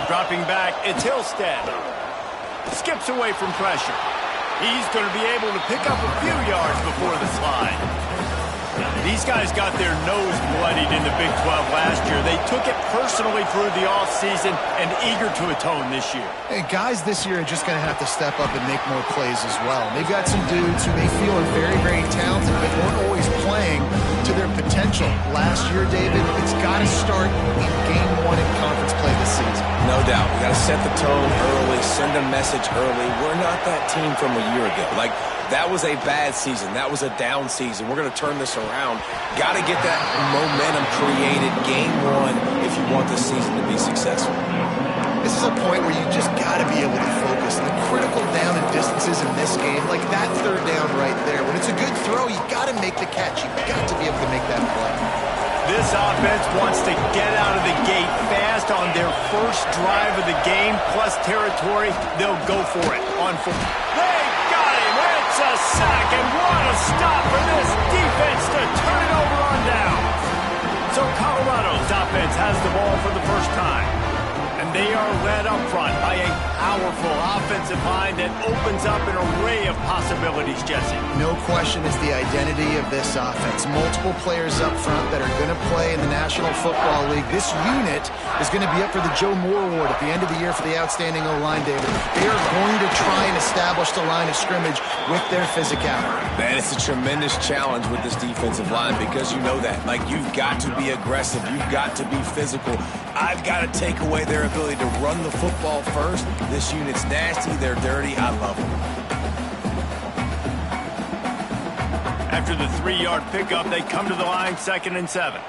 A: Dropping back, it's Hillstead. Skips away from pressure. He's going to be able to pick up a few yards before the slide. These guys got their nose bloodied in the Big 12 last year. They took it personally through the offseason and eager to atone this year.
B: Hey, guys this year are just going to have to step up and make more plays as well. They've got some dudes who they feel are very, very talented, but weren't always playing to their potential. Last year, David, it's got to start in Game 1 in conference play this season.
C: No doubt. We got to set the tone early, send a message early. We're not that team from a year ago. Like, that was a bad season. That was a down season. We're going to turn this around. Got to get that momentum created Game 1 if you want this season to be successful.
B: This is a point where you just got to be able to focus. The critical down and distances in this game, like that third down right there. When it's a good throw, you got to make the catch. You got to be able to make that play.
A: This offense wants to get out of the gate fast on their first drive of the game, plus territory. They'll go for it on foot. They got him. It's a sack, and what a stop for this defense to turn it over on down. So Colorado's offense has the ball for the first time. And they are led up front by a powerful offensive line that opens up an array of possibilities, Jesse.
B: No question is the identity of this offense. Multiple players up front that are going to play in the National Football League. This unit is going to be up for the Joe Moore Award at the end of the year for the outstanding O-line, David. They are going to try and establish the line of scrimmage with their physicality.
C: Man, it's a tremendous challenge with this defensive line because you know that. Like, you've got to be aggressive. You've got to be physical. I've got to take away their ability to run the football first. This unit's nasty. They're dirty. I love them.
A: After the 3-yard pickup, they come to the line 2nd and 7.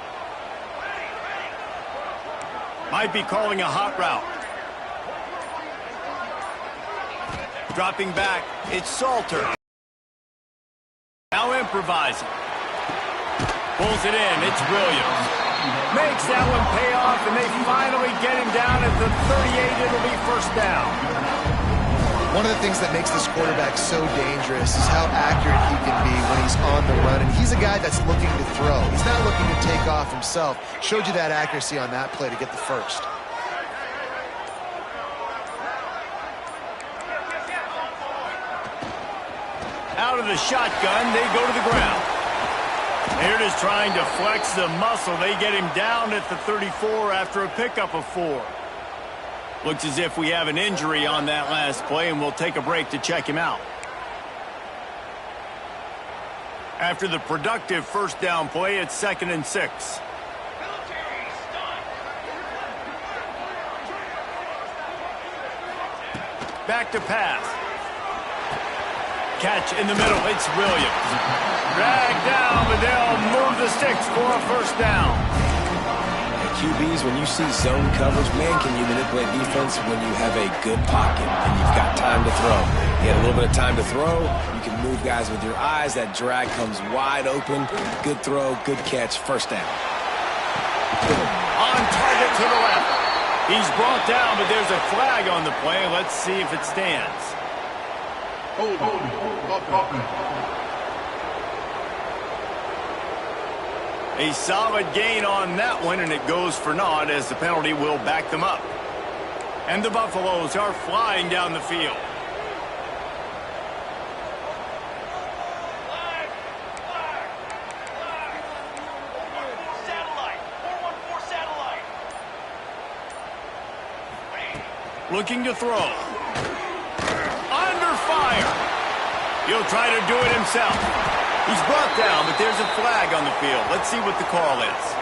A: Might be calling a hot route. Dropping back, it's Salter. Now improvising. Pulls it in, it's Williams. Makes that one pay off, and they finally get him down at the 38. It'll be first down.
B: One of the things that makes this quarterback so dangerous is how accurate he can be when he's on the run. And he's a guy that's looking to throw. He's not looking to take off himself. Showed you that accuracy on that play to get the first.
A: Out of the shotgun, they go to the ground. They're just trying to flex the muscle. They get him down at the 34 after a pickup of 4. Looks as if we have an injury on that last play, and we'll take a break to check him out. After the productive first down play, it's 2nd and 6. Back to pass. Catch in the middle, it's Williams. Dragged down, but they'll move the sticks for a first down.
C: QBs, when you see zone coverage, man, can you manipulate defense when you have a good pocket and you've got time to throw. You had a little bit of time to throw. You can move guys with your eyes. That drag comes wide open. Good throw, good catch, first down.
A: On target to the left. He's brought down, but there's a flag on the play. Let's see if it stands. A solid gain on that one, and it goes for naught as the penalty will back them up. And the Buffaloes are flying down the field. Looking to throw. Under fire. He'll try to do it himself. He's brought down, but there's a flag on the field. Let's see what the call is.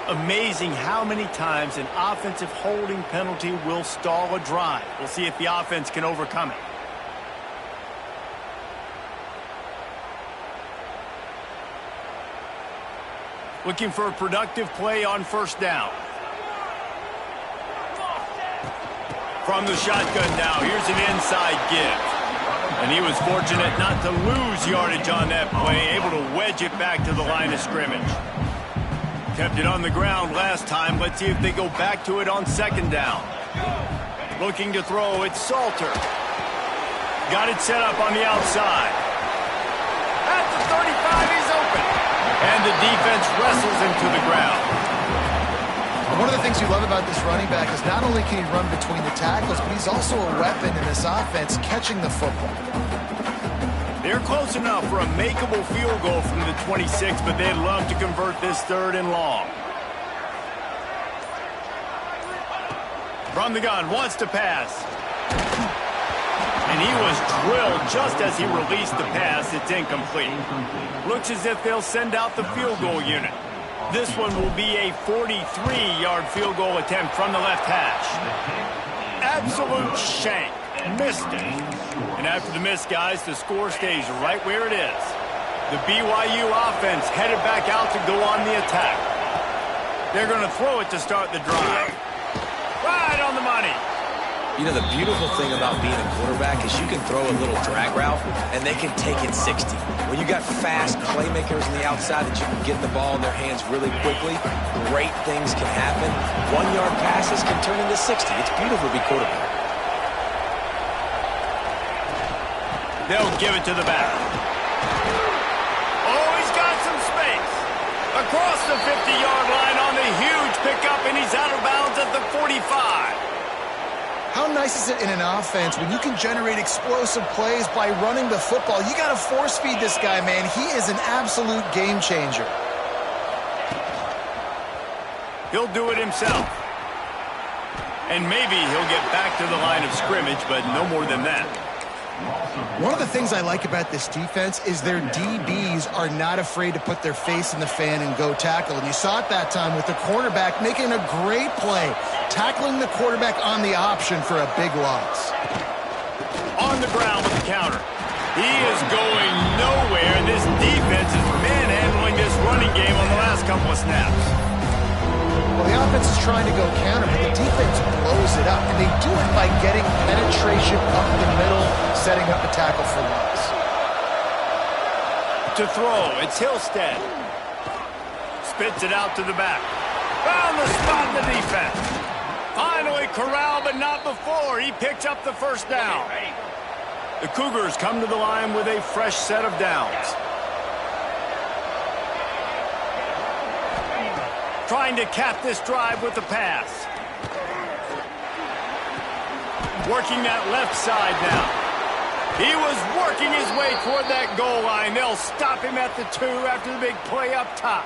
A: Amazing how many times an offensive holding penalty will stall a drive. We'll see if the offense can overcome it. Looking for a productive play on first down. From the shotgun now, here's an inside give. And he was fortunate not to lose yardage on that play, able to wedge it back to the line of scrimmage. Kept it on the ground last time. Let's see if they go back to it on second down. Looking to throw, it's Salter. Got it set up on the outside. At the 35, he's open. And the defense wrestles him to the ground.
B: One of the things you love about this running back is not only can he run between the tackles, but he's also a weapon in this offense catching the football.
A: They're close enough for a makeable field goal from the 26, but they'd love to convert this 3rd and long. From the gun, wants to pass. And he was drilled just as he released the pass. It's incomplete. Looks as if they'll send out the field goal unit. This one will be a 43-yard field goal attempt from the left hash. Absolute shank. Missed it. And after the miss, guys, the score stays right where it is. The BYU offense headed back out to go on the attack. They're going to throw it to start the drive. Right on the money.
C: You know, the beautiful thing about being a quarterback is you can throw a little drag route, and they can take it 60. When you got fast playmakers on the outside that you can get the ball in their hands really quickly, great things can happen. 1-yard passes can turn into 60. It's beautiful to be quarterback.
A: They'll give it to the back. Oh, he's got some space. Across the 50-yard line on the huge pickup, and he's out of bounds at the 45.
B: How nice is it in an offense when you can generate explosive plays by running the football? You got to force feed this guy, man. He is an absolute game changer.
A: He'll do it himself. And maybe he'll get back to the line of scrimmage, but no more than that.
B: One of the things I like about this defense is their DBs are not afraid to put their face in the fan and go tackle. And you saw it that time with the cornerback making a great play, tackling the quarterback on the option for a big loss.
A: On the ground with the counter. He is going nowhere, and this defense is manhandling this running game on the last couple of snaps.
B: Well, the offense is trying to go counter, but the defense blows it up, and they do it by getting penetration up the middle, setting up a tackle for loss.
A: To throw, it's Hillstead. Spits it out to the back. Found the spot in the defense. Finally corralled, but not before. He picks up the first down. The Cougars come to the line with a fresh set of downs. Trying to cap this drive with the pass. Working that left side now. He was working his way toward that goal line. They'll stop him at the 2 after the big play up top.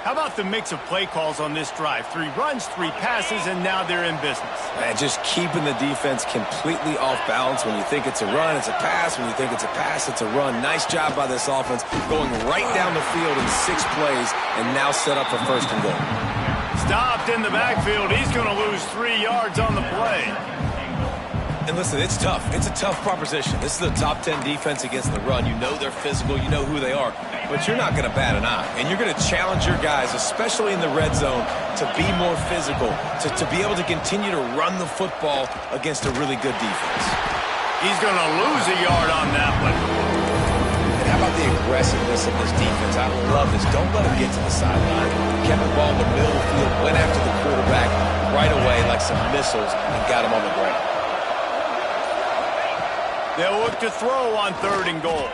A: How about the mix of play calls on this drive? 3 runs, 3 passes, and now they're in business.
C: Man, just keeping the defense completely off balance. When you think it's a run, it's a pass. When you think it's a pass, it's a run. Nice job by this offense, going right down the field in 6 plays and now set up for first and goal.
A: Stopped in the backfield. He's going to lose 3 yards on the play.
C: And listen, it's tough. It's a tough proposition. This is a top 10 defense against the run. You know they're physical. You know who they are. But you're not going to bat an eye. And you're going to challenge your guys, especially in the red zone, to be more physical, to be able to continue to run the football against a really good defense.
A: He's going to lose a yard on that one.
C: And how about the aggressiveness of this defense? I love this. Don't let him get to the sideline. Kept the ball in the middle of the field, went after the quarterback right away like some missiles and got him on the ground.
A: They'll look to throw on 3rd and goal.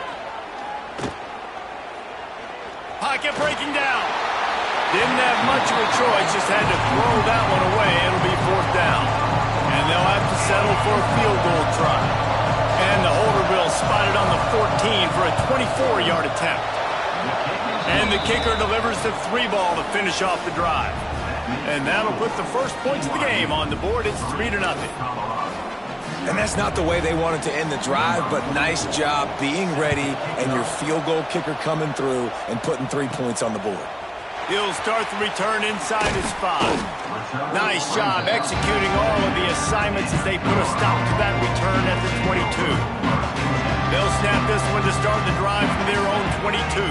A: Pocket breaking down. Didn't have much of a choice, just had to throw that one away. It'll be 4th down. And they'll have to settle for a field goal try. And the holder will spot it on the 14 for a 24-yard attempt. And the kicker delivers the 3 ball to finish off the drive. And that'll put the first points of the game on the board. It's 3-0.
C: And that's not the way they wanted to end the drive, but nice job being ready and your field goal kicker coming through and putting 3 points on the board.
A: He'll start the return inside his 5. Nice job executing all of the assignments as they put a stop to that return at the 22. They'll snap this one to start the drive from their own 22.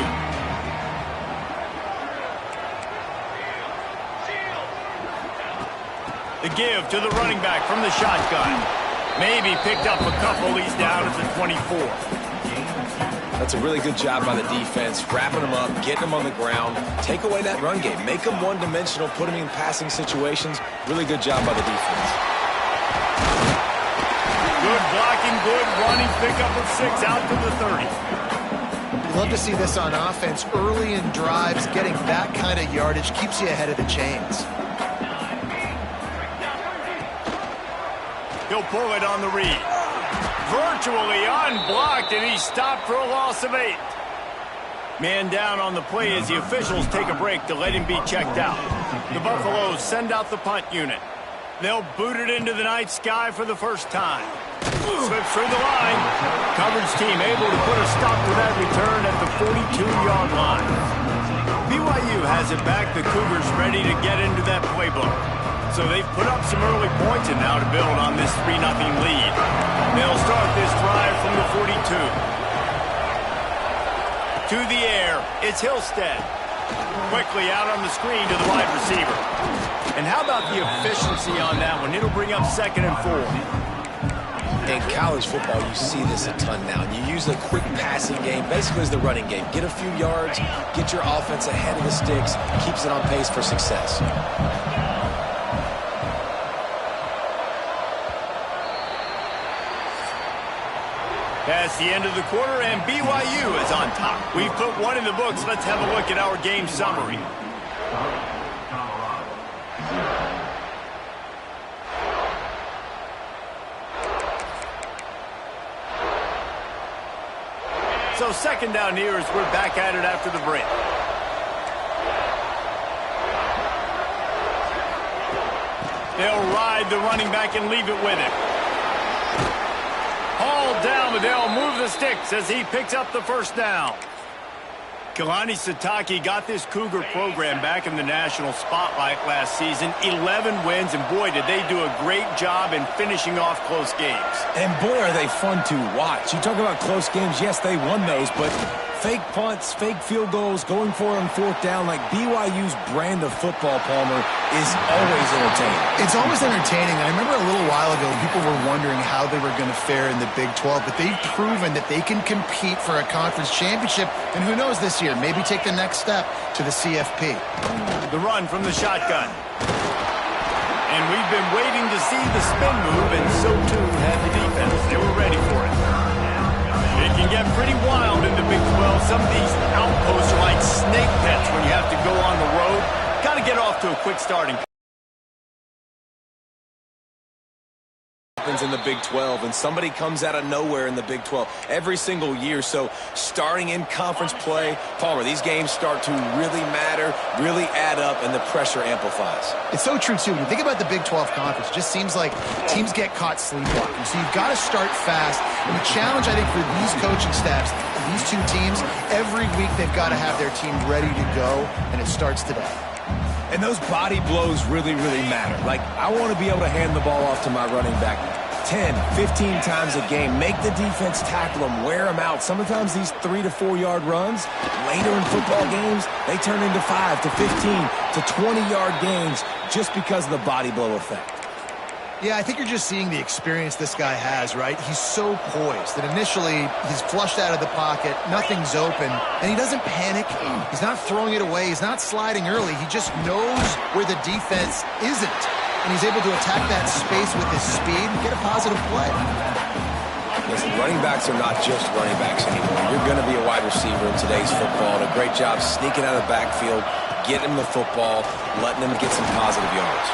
A: The give to the running back from the shotgun. Maybe picked up a couple. He's down at the 24.
C: That's a really good job by the defense, wrapping them up, getting them on the ground, take away that run game, make them one-dimensional, put them in passing situations. Really good job by the defense.
A: Good blocking, good running, pickup of 6 out to the 30.
B: Love to see this on offense. Early in drives, getting that kind of yardage keeps you ahead of the chains.
A: He'll pull it on the read. Virtually unblocked, and he's stopped for a loss of 8. Man down on the play as the officials take a break to let him be checked out. The Buffaloes send out the punt unit. They'll boot it into the night sky for the first time. Slips through the line. Coverage team able to put a stop to that return at the 42-yard line. BYU has it back. The Cougars ready to get into that playbook. So they've put up some early points and now to build on this 3-0 lead. They'll start this drive from the 42. To the air, it's Hillstead. Quickly out on the screen to the wide receiver. And how about the efficiency on that one? It'll bring up 2nd and 4.
C: In college football, you see this a ton now. You use a quick passing game, basically as the running game. Get a few yards, get your offense ahead of the sticks, keeps it on pace for success.
A: That's the end of the quarter, and BYU is on top. We've put one in the books. Let's have a look at our game summary. So 2nd down here as we're back at it after the break. They'll ride the running back and leave it with him. Hauled down, but they'll move the sticks as he picks up the 1st down. Kalani Sitake got this Cougar program back in the national spotlight last season. 11 wins, and boy, did they do a great job in finishing off close games.
C: And boy, are they fun to watch. You talk about close games, yes, they won those, but fake punts, fake field goals, going for it on 4th down, like BYU's brand of football, Palmer, is always entertaining.
B: It's always entertaining. I remember a little while ago, people were wondering how they were going to fare in the Big 12, but they've proven that they can compete for a conference championship, and who knows this year, maybe take the next step to the CFP.
A: The run from the shotgun. And we've been waiting to see the spin move, and so too had the defense. They were ready for it. It can get pretty wild in the Big 12. Some of these outposts are like snake pits when you have to go on the road. Got to get off to a quick starting.
C: In the Big 12, and somebody comes out of nowhere in the Big 12 every single year. So starting in conference play, Palmer, these games start to really matter, really add up, and the pressure amplifies.
B: It's so true, too. When you think about the Big 12 conference, it just seems like teams get caught sleepwalking. So you've got to start fast. And the challenge, I think, for these coaching staffs, these two teams, every week they've got to have their team ready to go, and it starts today.
C: And those body blows really, really matter. Like, I want to be able to hand the ball off to my running back 10, 15 times a game. Make the defense tackle them, wear them out. Sometimes these 3 to 4 yard runs, later in football games, they turn into 5 to 15 to 20-yard gains just because of the body blow effect.
B: Yeah, I think you're just seeing the experience this guy has, right? He's so poised that initially he's flushed out of the pocket, nothing's open, and he doesn't panic. He's not throwing it away. He's not sliding early. He just knows where the defense isn't, and he's able to attack that space with his speed and get a positive play.
C: Listen, running backs are not just running backs anymore. You're going to be a wide receiver in today's football, and a great job sneaking out of the backfield, getting him the football, letting him get some positive yards.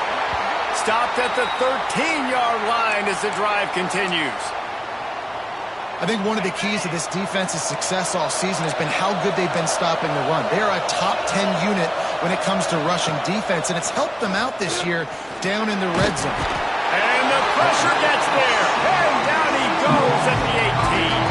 A: Stopped at the 13-yard line as the drive continues.
B: I think one of the keys to this defense's success all season has been how good they've been stopping the run. They are a top 10 unit when it comes to rushing defense, and it's helped them out this year down in the red zone.
A: And the pressure gets there. And down he goes at the 18.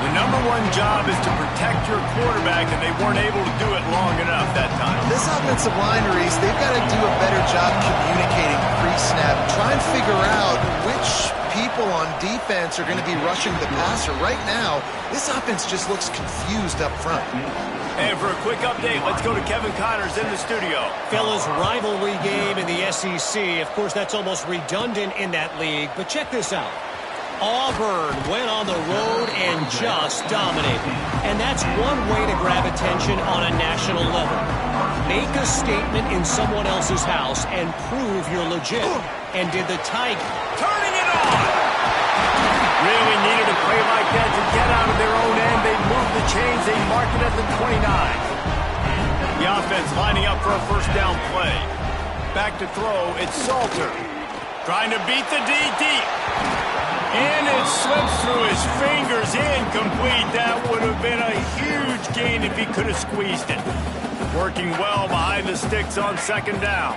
A: The number one job is to protect your quarterback, and they weren't able to do it long enough that time.
B: This offensive line, Reese, they've got to do a better job communicating pre-snap, try and figure out which people on defense are going to be rushing the passer. Right now, this offense just looks confused up front.
A: And for a quick update, let's go to Kevin Connors in the studio.
E: Fellas, rivalry game in the SEC. Of course, that's almost redundant in that league, but check this out. Auburn went on the road and just dominated. And that's one way to grab attention on a national level. Make a statement in someone else's house and prove you're legit. And did the Tigers.
A: Turning it on! Really needed a play like that to get out of their own end. They moved the chains. They marked it at the 29. The offense lining up for a first down play. Back to throw. It's Salter. Trying to beat the D deep. And it slips through his fingers, incomplete. That would have been a huge gain if he could have squeezed it. Working well behind the sticks on second down.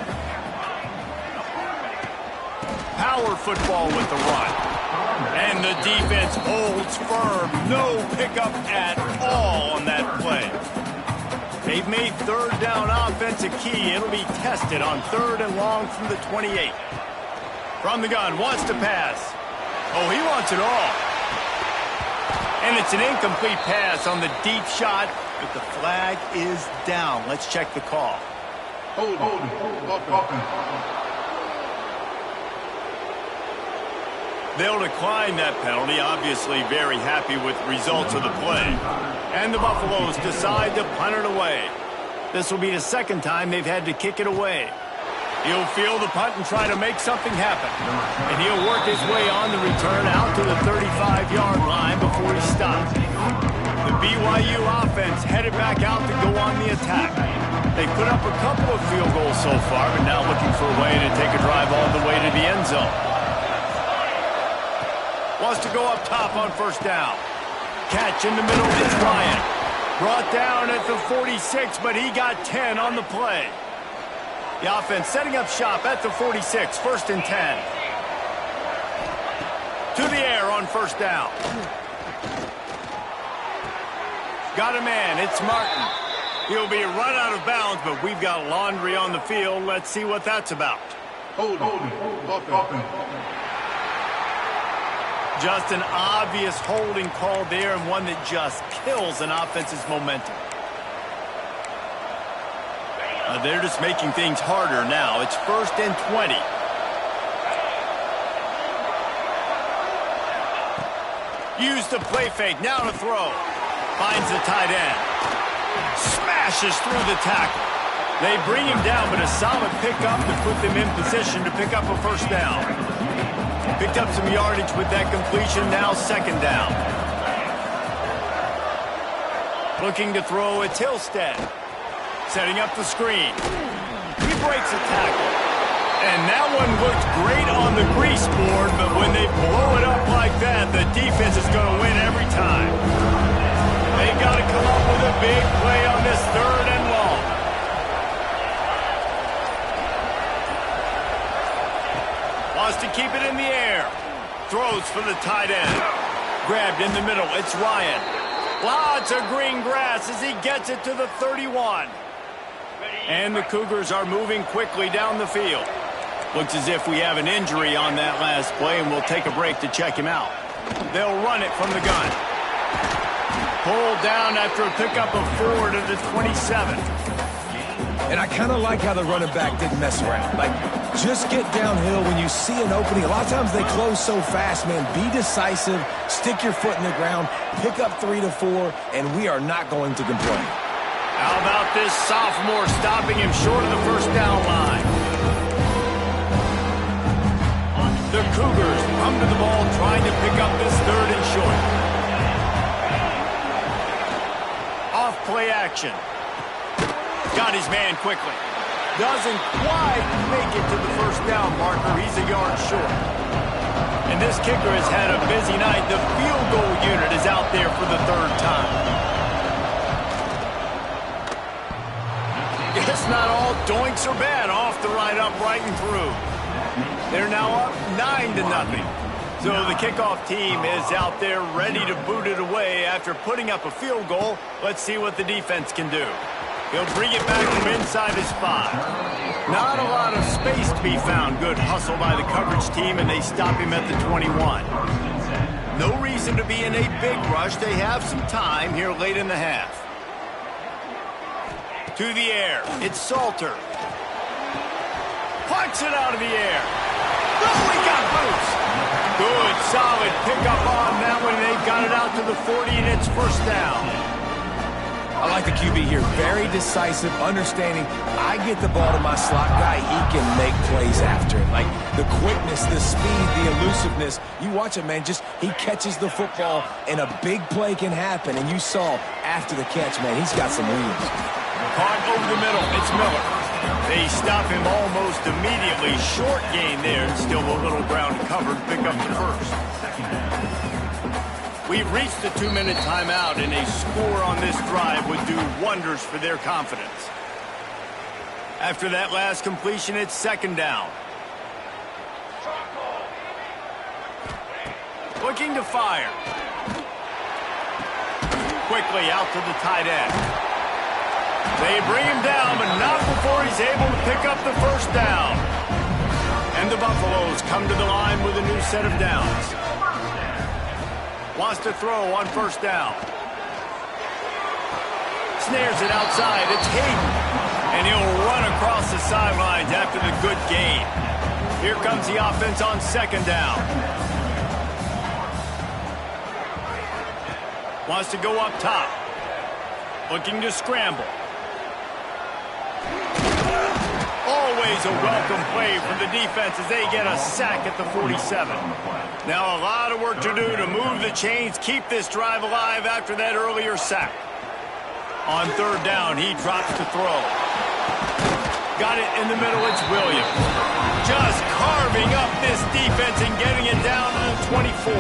A: Power football with the run. And the defense holds firm. No pickup at all on that play. They've made third down offense a key. It'll be tested on 3rd and long from the 28. From the gun, wants to pass. Oh, he wants it all. And it's an incomplete pass on the deep shot, but the flag is down. Let's check the call.
D: Hold.
A: They'll decline that penalty, obviously very happy with the results of the play. And the Buffaloes decide to punt it away. This will be the second time they've had to kick it away. He'll field the punt and try to make something happen. And he'll work his way on the return out to the 35-yard line before he stops. The BYU offense headed back out to go on the attack. They put up a couple of field goals so far, but now looking for a way to take a drive all the way to the end zone. Wants to go up top on first down. Catch in the middle, it's Ryan. Brought down at the 46, but he got 10 on the play. The offense setting up shop at the 46, 1st and 10. To the air on first down. Got a man, it's Martin. He'll be run out of bounds, but we've got laundry on the field. Let's see what that's about.
D: Hold.
A: Just an obvious holding call there, and one that just kills an offense's momentum. They're just making things harder now. It's 1st and 20. Use the play fake. Now to throw. Finds the tight end. Smashes through the tackle. They bring him down, but a solid pickup to put them in position to pick up a first down. Picked up some yardage with that completion. Now 2nd down. Looking to throw, it's Hillstead. Setting up the screen. He breaks a tackle. And that one looked great on the grease board, but when they blow it up like that, the defense is going to win every time. They've got to come up with a big play on this 3rd and long. Wants to keep it in the air. Throws for the tight end. Grabbed in the middle. It's Ryan. Lots of green grass as he gets it to the 31. And the Cougars are moving quickly down the field. Looks as if we have an injury on that last play, and we'll take a break to check him out. They'll run it from the gun. Pulled down after a pickup of 4 to the 27.
C: And I kind of like how the running back didn't mess around. Like, just get downhill when you see an opening. A lot of times they close so fast, man. Be decisive, stick your foot in the ground, pick up 3 to 4, and we are not going to complain.
A: How about this sophomore stopping him short of the first down line? The Cougars come to the ball trying to pick up this 3rd and short. Off play action. Got his man quickly. Doesn't quite make it to the first down marker. He's a yard short. And this kicker has had a busy night. The field goal unit is out there for the 3rd time. Guess not all doinks are bad. Off the right, upright, and through. They're now up 9-0. So the kickoff team is out there ready to boot it away after putting up a field goal. Let's see what the defense can do. He'll bring it back from inside his 5. Not a lot of space to be found. Good hustle by the coverage team, and they stop him at the 21. No reason to be in a big rush. They have some time here late in the half. To the air. It's Salter. Punts it out of the air. Oh, he got loose. Good, solid pickup on that one. They've got it out to the 40, and it's first down.
C: I like the QB here. Very decisive, understanding. I get the ball to my slot guy. He can make plays after it. Like the quickness, the speed, the elusiveness. You watch it, man. Just he catches the football, and a big play can happen. And you saw after the catch, man, he's got some wheels.
A: Caught over the middle. It's Miller. They stop him almost immediately. Short gain there. Still a little ground covered. Pick up the first. We've reached the 2-minute timeout, and a score on this drive would do wonders for their confidence. After that last completion, it's 2nd down. Looking to fire. Quickly out to the tight end. They bring him down, but not before he's able to pick up the first down. And the Buffaloes come to the line with a new set of downs. Wants to throw on first down. Snares it outside. It's Hayden. And he'll run across the sidelines after the good gain. Here comes the offense on 2nd down. Wants to go up top. Looking to scramble. Always a welcome play from the defense as they get a sack at the 47. Now a lot of work to do to move the chains, keep this drive alive after that earlier sack. On 3rd down, he drops to throw. Got it in the middle, it's Williams. Just carving up this defense and getting it down to the 24.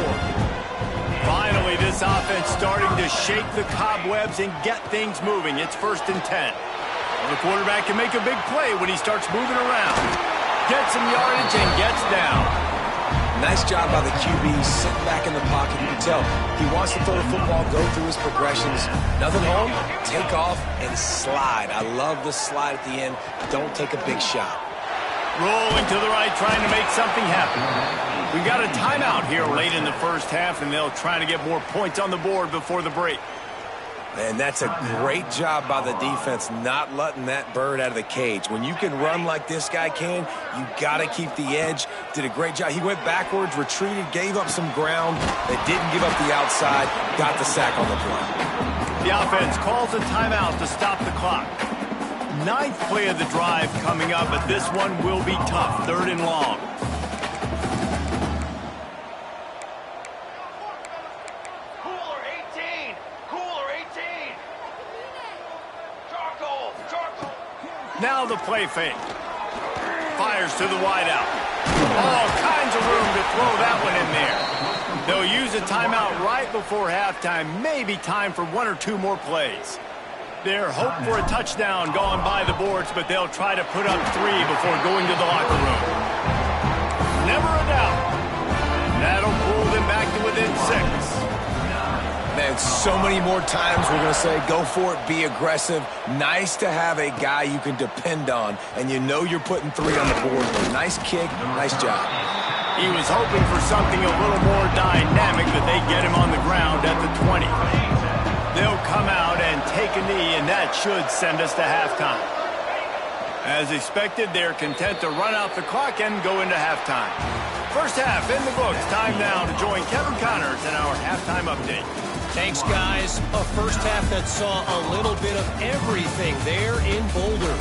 A: Finally, this offense starting to shake the cobwebs and get things moving. It's 1st and 10. The quarterback can make a big play when he starts moving around. Gets some yardage and gets down.
C: Nice job by the QB, sitting back in the pocket. You can tell he wants to throw the football, go through his progressions. Nothing home, take off, and slide. I love the slide at the end. Don't take a big shot.
A: Rolling to the right, trying to make something happen. We got a timeout here late in the first half, and they'll try to get more points on the board before the break.
C: And that's a great job by the defense, not letting that bird out of the cage. When you can run like this guy can, you got to keep the edge. Did a great job. He went backwards, retreated, gave up some ground. They didn't give up the outside, got the sack on the play.
A: The offense calls a timeout to stop the clock. 9th play of the drive coming up, but this one will be tough. 3rd and long. Now the play fake. Fires to the wideout. All kinds of room to throw that one in there. They'll use a timeout right before halftime. Maybe time for 1 or 2 more plays. They're hoping for a touchdown going by the boards, but they'll try to put up 3 before going to the locker room. Never a doubt. That'll pull them back to within 6.
C: Man, so many more times we're going to say, go for it, be aggressive. Nice to have a guy you can depend on, and you know you're putting 3 on the board. Nice kick, nice job.
A: He was hoping for something a little more dynamic, but they get him on the ground at the 20. They'll come out and take a knee, and that should send us to halftime. As expected, they're content to run out the clock and go into halftime. First half in the books. Time now to join Kevin Connors in our halftime update.
E: Thanks, guys. A first half that saw a little bit of everything there in Boulder.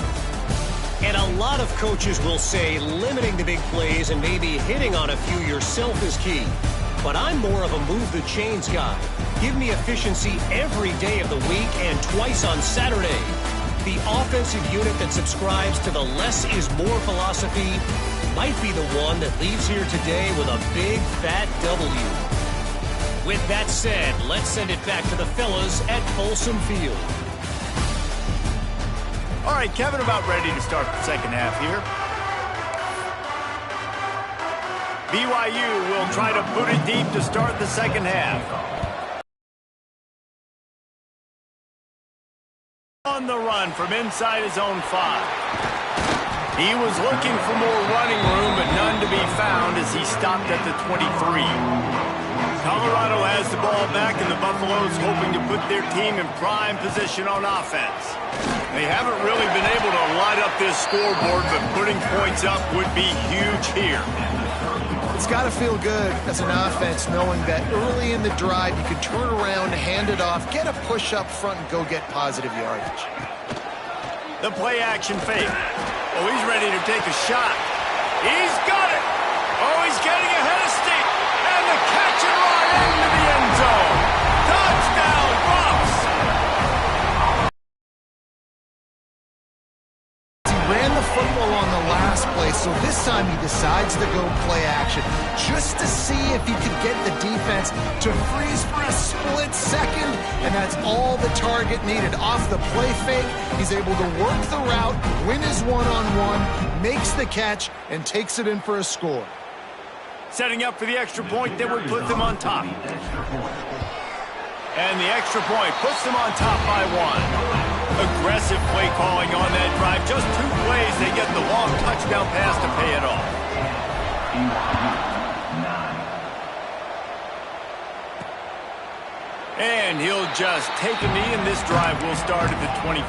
E: And a lot of coaches will say limiting the big plays and maybe hitting on a few yourself is key. But I'm more of a move the chains guy. Give me efficiency every day of the week and twice on Saturday. The offensive unit that subscribes to the less is more philosophy might be the one that leaves here today with a big fat W. With that said, let's send it back to the fellas at Folsom Field.
A: All right, Kevin, about ready to start the second half here. BYU will try to boot it deep to start the second half. On the run from inside his own 5. He was looking for more running room, but none to be found as he stopped at the 23. Colorado has the ball back, and the Buffaloes hoping to put their team in prime position on offense. They haven't really been able to light up this scoreboard, but putting points up would be huge here.
B: It's got to feel good as an offense knowing that early in the drive you can turn around, hand it off, get a push up front, and go get positive yardage.
A: The play action fake. Oh, he's ready to take a shot. He's got it. Oh, he's getting ahead of Steve. And the catch and run into the end zone. Touchdown, Buffs.
B: He ran the football on the last play, so this time he decides to go play action just to see if he could get the defense to freeze for a split second, and that's all the target needed. Off the play fake, he's able to work the route, win his one-on-one, makes the catch, and takes it in for a score.
A: Setting up for the extra point that would put them on top. And the extra point puts them on top by 1. Aggressive play calling on that drive. Just 2 plays, they get the long touchdown pass to pay it off. And he'll just take a knee, and this drive will start at the 25.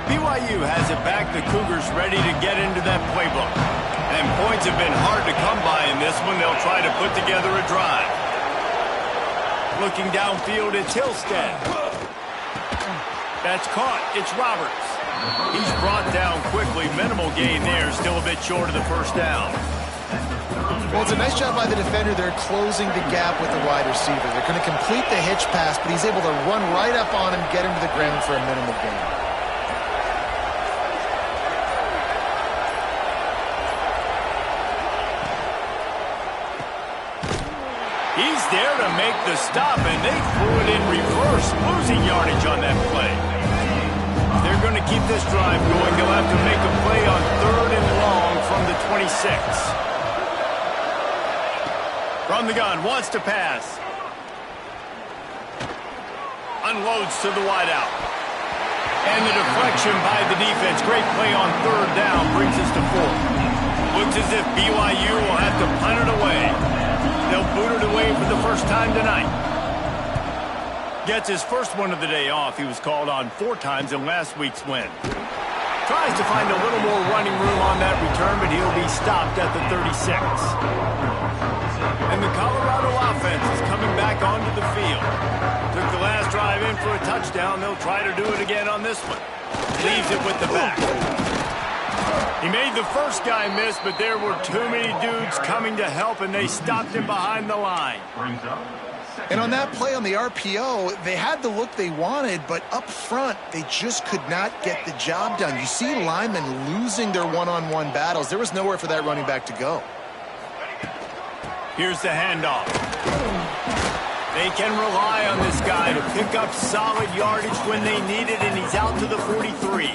A: BYU has it back. The Cougars ready to get into that playbook. And points have been hard to come by in this one. They'll try to put together a drive. Looking downfield, it's Hillstead. That's caught. It's Roberts. He's brought down quickly. Minimal gain there. Still a bit short of the first down.
B: Well, it's a nice job by the defender. They're closing the gap with the wide receiver. They're going to complete the hitch pass, but he's able to run right up on him, get him to the ground for a minimal gain.
A: He's there to make the stop, and they threw it in reverse, losing yardage on that play. They're going to keep this drive going. They'll have to make a play on 3rd and long from the 26. From the gun, wants to pass. Unloads to the wideout. And the deflection by the defense. Great play on 3rd down brings us to 4th. Looks as if BYU will have to punt it away. They'll boot it away for the first time tonight. Gets his first one of the day off. He was called on 4 times in last week's win. Tries to find a little more running room on that return, but he'll be stopped at the 36. And the Colorado offense is coming back onto the field. Took the last drive in for a touchdown. They'll try to do it again on this one. Leaves it with the back. He made the first guy miss, but there were too many dudes coming to help, and they stopped him behind the line.
B: And on that play on the RPO, they had the look they wanted, but up front, they just could not get the job done. You see linemen losing their one-on-one battles. There was nowhere for that running back to go.
A: Here's the handoff. They can rely on this guy to pick up solid yardage when they need it, and he's out to the 43.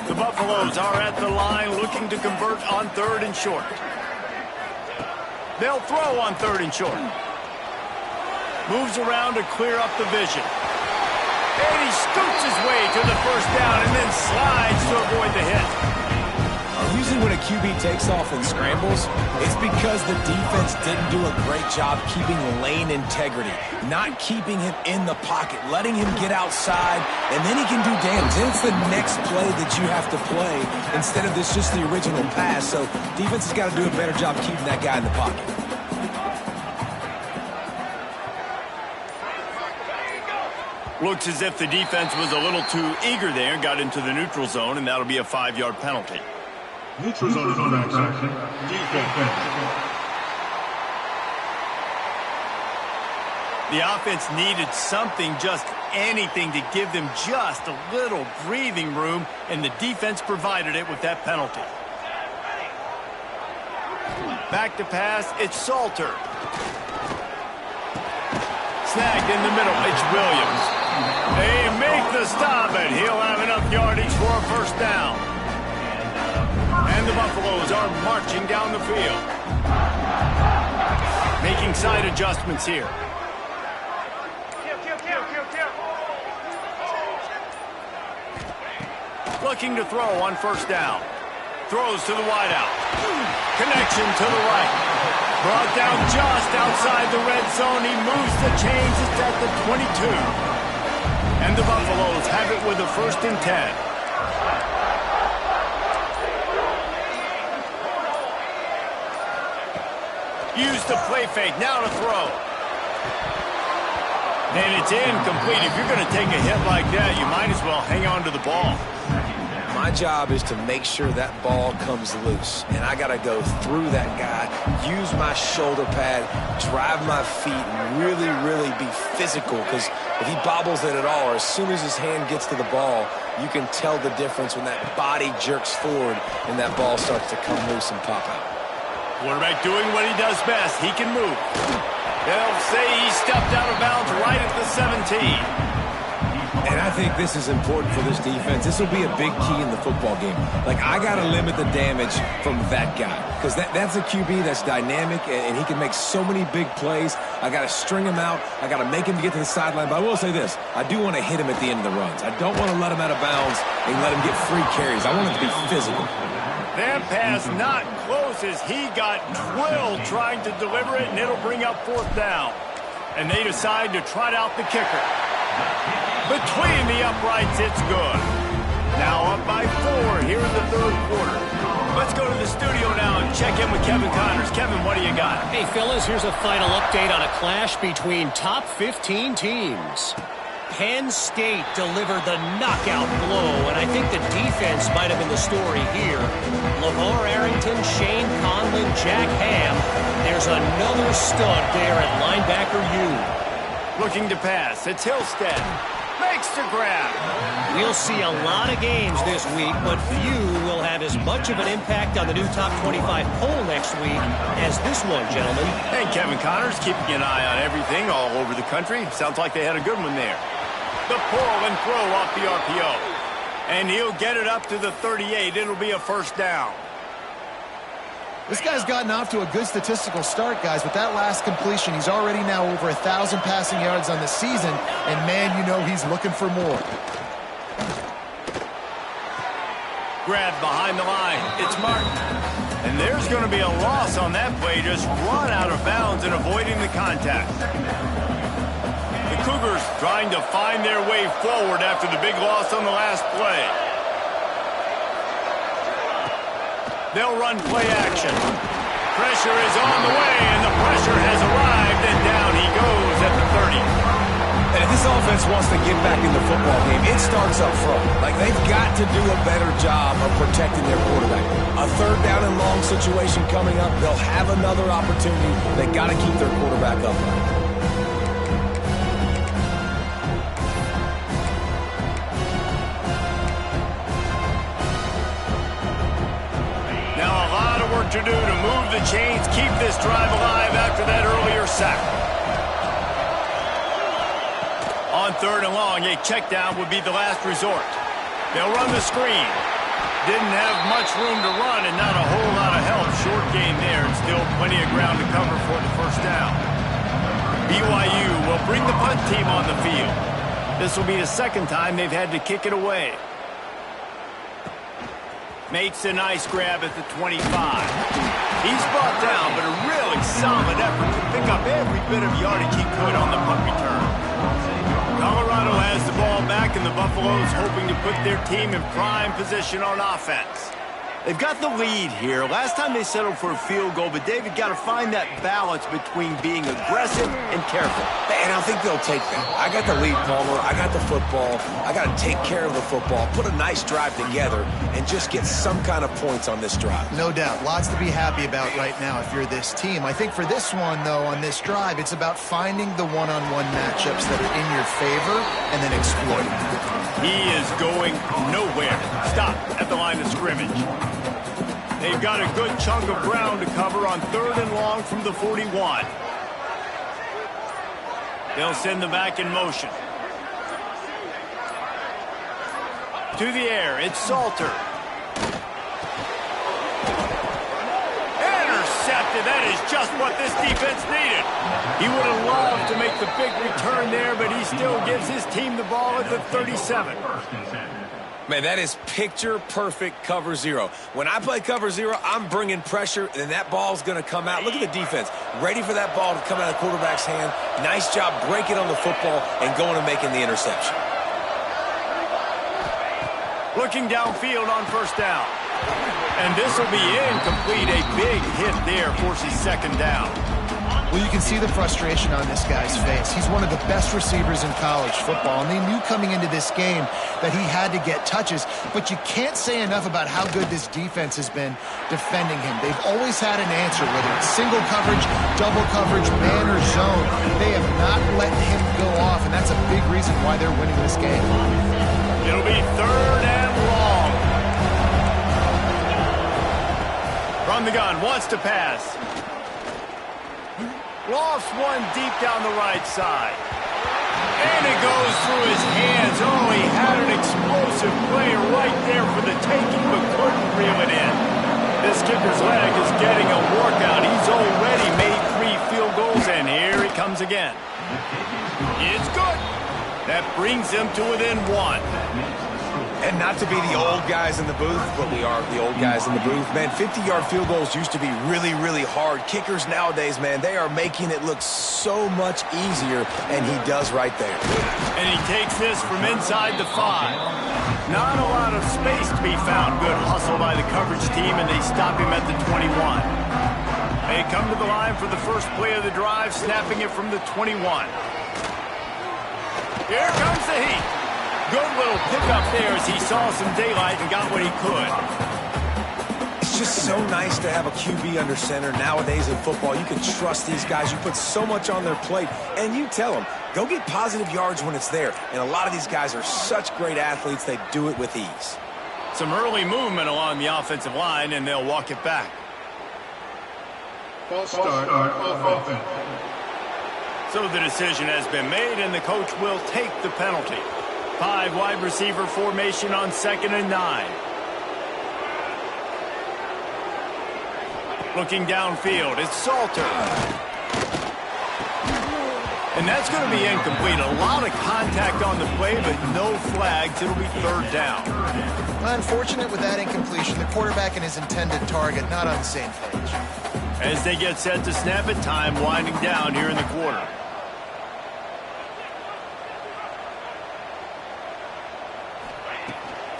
A: The Buffaloes are at the line looking to convert on 3rd and short. They'll throw on 3rd and short. Moves around to clear up the vision. And he scoots his way to the first down and then slides to avoid the hit.
C: Usually when a QB takes off and scrambles, it's because the defense didn't do a great job keeping lane integrity, not keeping him in the pocket, letting him get outside, and then he can do damage. Then it's the next play that you have to play instead of this just the original pass. So defense has got to do a better job keeping that guy in the pocket.
A: Looks as if the defense was a little too eager there and got into the neutral zone, and that'll be a 5-yard penalty.
D: Neutral zone infraction. Defense.
A: The offense needed something, just anything, to give them just a little breathing room, and the defense provided it with that penalty. Back to pass, it's Salter. Snagged in the middle, it's Williams. They make the stop, and he'll have enough yardage for a first down. And the Buffaloes are marching down the field. Making side adjustments here. Looking to throw on first down. Throws to the wideout. Connection to the right. Brought down just outside the red zone. He moves the chains. It's at the 22. And the Buffaloes have it with a 1st and 10. Use the play fake. Now to throw. And it's incomplete. If you're going to take a hit like that, you might as well hang on to the ball.
C: My job is to make sure that ball comes loose, and I got to go through that guy, use my shoulder pad, drive my feet, and really, really be physical, because if he bobbles it at all, or as soon as his hand gets to the ball, you can tell the difference when that body jerks forward and that ball starts to come loose and pop out.
A: Quarterback doing what he does best. He can move. They'll say he stepped out of bounds right at the 17.
C: And I think this is important for this defense. This will be a big key in the football game. Like, I got to limit the damage from that guy, because that's a QB that's dynamic, and he can make so many big plays. I got to string him out. I got to make him get to the sideline. But I will say this. I do want to hit him at the end of the runs. I don't want to let him out of bounds and let him get free carries. I want him to be physical.
A: That pass not close as he got drilled trying to deliver it, and it'll bring up 4th down. And they decide to trot out the kicker. Between the uprights, it's good. Now up by 4 here in the 3rd quarter. Let's go to the studio now and check in with Kevin Connors. Kevin, what do you got?
E: Hey, fellas, here's a final update on a clash between top 15 teams. Penn State delivered the knockout blow, and I think the defense might have been the story here. LeVar Arrington, Shane Conlon, Jack Ham. There's another stud there at linebacker U.
A: Looking to pass. It's Hillstead. Makes the grab.
E: We'll see a lot of games this week, but few will have as much of an impact on the new top 25 poll next week as this one, gentlemen.
A: And Kevin Connors keeping an eye on everything all over the country. Sounds like they had a good one there. The pull and throw off the RPO. And he'll get it up to the 38. It'll be a first down.
B: This guy's gotten off to a good statistical start, guys. With that last completion, he's already now over 1,000 passing yards on the season. And, man, you know he's looking for more.
A: Grab behind the line. It's Martin. And there's going to be a loss on that play. Just run out of bounds and avoiding the contact. The Cougars trying to find their way forward after the big loss on the last play. They'll run play action. Pressure is on the way, and the pressure has arrived, and down he goes at the 30.
C: And if this offense wants to get back in the football game, it starts up front. Like, they've got to do a better job of protecting their quarterback. A 3rd down and long situation coming up, they'll have another opportunity. They got to keep their quarterback upright.
A: To do to move the chains, keep this drive alive after that earlier sack. On 3rd and long, a check down would be the last resort. They'll run the screen. Didn't have much room to run and not a whole lot of help. Short gain there and still plenty of ground to cover for the first down. BYU will bring the punt team on the field. This will be the second time they've had to kick it away. Makes a nice grab at the 25. He's brought down, but a really solid effort to pick up every bit of yardage he could on the punt return. Colorado has the ball back, and the Buffaloes hoping to put their team in prime position on offense. They've got the lead here. Last time they settled for a field goal, but David got to find that balance between being aggressive and careful.
C: And I think they'll take that. I got the lead, Palmer. I got the football. I got to take care of the football, put a nice drive together, and just get some kind of points on this drive.
B: No doubt. Lots to be happy about right now if you're this team. I think for this one, though, on this drive, it's about finding the one-on-one matchups that are in your favor and then exploiting them.
A: He is going nowhere. Stop at the line of scrimmage. They've got a good chunk of ground to cover on 3rd and long from the 41. They'll send them back in motion. To the air, it's Salter. Intercepted. That is just what this defense needed. He would have loved to make the big return there, but he still gives his team the ball at the 37.
C: Man, that is picture-perfect cover zero. When I play cover zero, I'm bringing pressure, and that ball's going to come out. Look at the defense. Ready for that ball to come out of the quarterback's hand. Nice job breaking on the football and going and making the interception.
A: Looking downfield on 1st down. And this will be incomplete. A big hit there forces 2nd down.
B: Well, you can see the frustration on this guy's face. He's one of the best receivers in college football, and they knew coming into this game that he had to get touches, but you can't say enough about how good this defense has been defending him. They've always had an answer, whether it's single coverage, double coverage, man or zone. They have not let him go off, and that's a big reason why they're winning this game.
A: It'll be 3rd and long. From the gun, wants to pass. Lofts one deep down the right side. And it goes through his hands. Oh, he had an explosive player right there for the taking, but couldn't reel it in. This kicker's leg is getting a workout. He's already made 3 field goals, and here he comes again. It's good. That brings him to within 1.
C: And not to be the old guys in the booth, but we are the old guys in the booth. Man, 50-yard field goals used to be really, really hard. Kickers nowadays, man, they are making it look so much easier, and he does right there.
A: And he takes this from inside the 5. Not a lot of space to be found. Good hustle by the coverage team, and they stop him at the 21. They come to the line for the first play of the drive, snapping it from the 21. Here comes the heat. Good little pickup there as he saw some daylight and got what he could.
C: It's just so nice to have a QB under center nowadays in football. You can trust these guys. You put so much on their plate, and you tell them, go get positive yards when it's there. And a lot of these guys are such great athletes, they do it with ease.
A: Some early movement along the offensive line, and they'll walk it back.
D: False start offense.
A: So the decision has been made, and the coach will take the penalty. 5 wide receiver formation on 2nd and 9. Looking downfield, it's Salter. And that's going to be incomplete. A lot of contact on the play, but no flags. It'll be 3rd down.
B: Unfortunate with that incompletion. The quarterback and his intended target not on the same page.
A: As they get set to snap it, time winding down here in the quarter.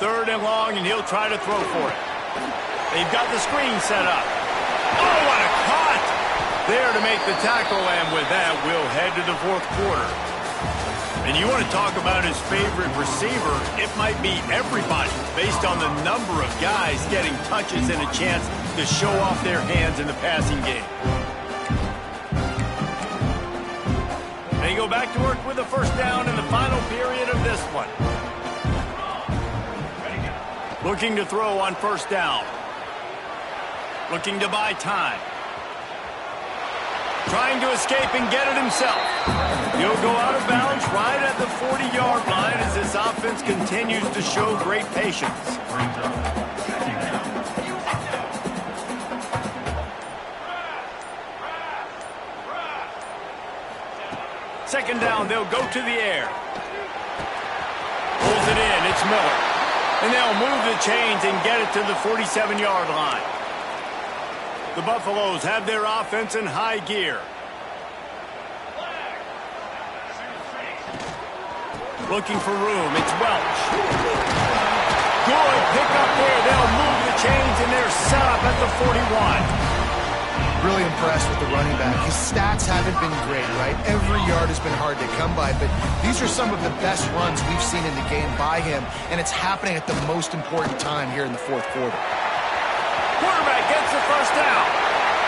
A: Third and long, and he'll try to throw for it. They've got the screen set up. Oh, what a cut! There to make the tackle, and with that, we'll head to the 4th quarter. And you want to talk about his favorite receiver, it might be everybody, based on the number of guys getting touches and a chance to show off their hands in the passing game. They go back to work with a 1st down in the final period of this one. Looking to throw on 1st down. Looking to buy time. Trying to escape and get it himself. He'll go out of bounds right at the 40-yard line as this offense continues to show great patience. second down, they'll go to the air. Pulls it in, it's Miller. And they'll move the chains and get it to the 47-yard line. The Buffaloes have their offense in high gear. Looking for room, it's Welch. Good pick up there. They'll move the chains, and they're set up at the 41.
B: Really impressed with the running back. His stats haven't been great, right? Every yard has been hard to come by, but these are some of the best runs we've seen in the game by him, and it's happening at the most important time here in the fourth quarter.
A: Quarterback gets the first down.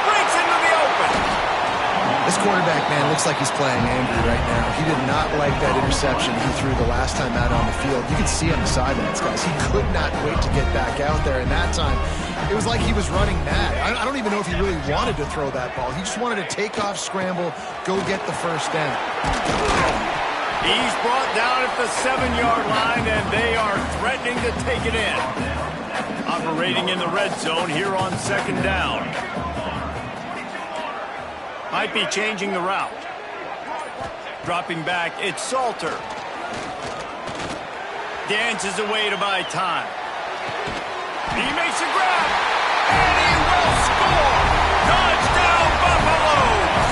A: Breaks into the open.
B: This quarterback, man, looks like he's playing angry right now. He did not like that interception he threw the last time out on the field. You can see on the sidelines, guys. He could not wait to get back out there, and that time it was like he was running mad. I don't even know if he really wanted to throw that ball. He just wanted to take off, scramble, go get the first down.
A: He's brought down at the 7-yard line, and they are threatening to take it in. Operating in the red zone here on second down. Might be changing the route. Dropping back, it's Salter. Dances away to buy time. He makes a grab, and he will score! Touchdown, Buffaloes!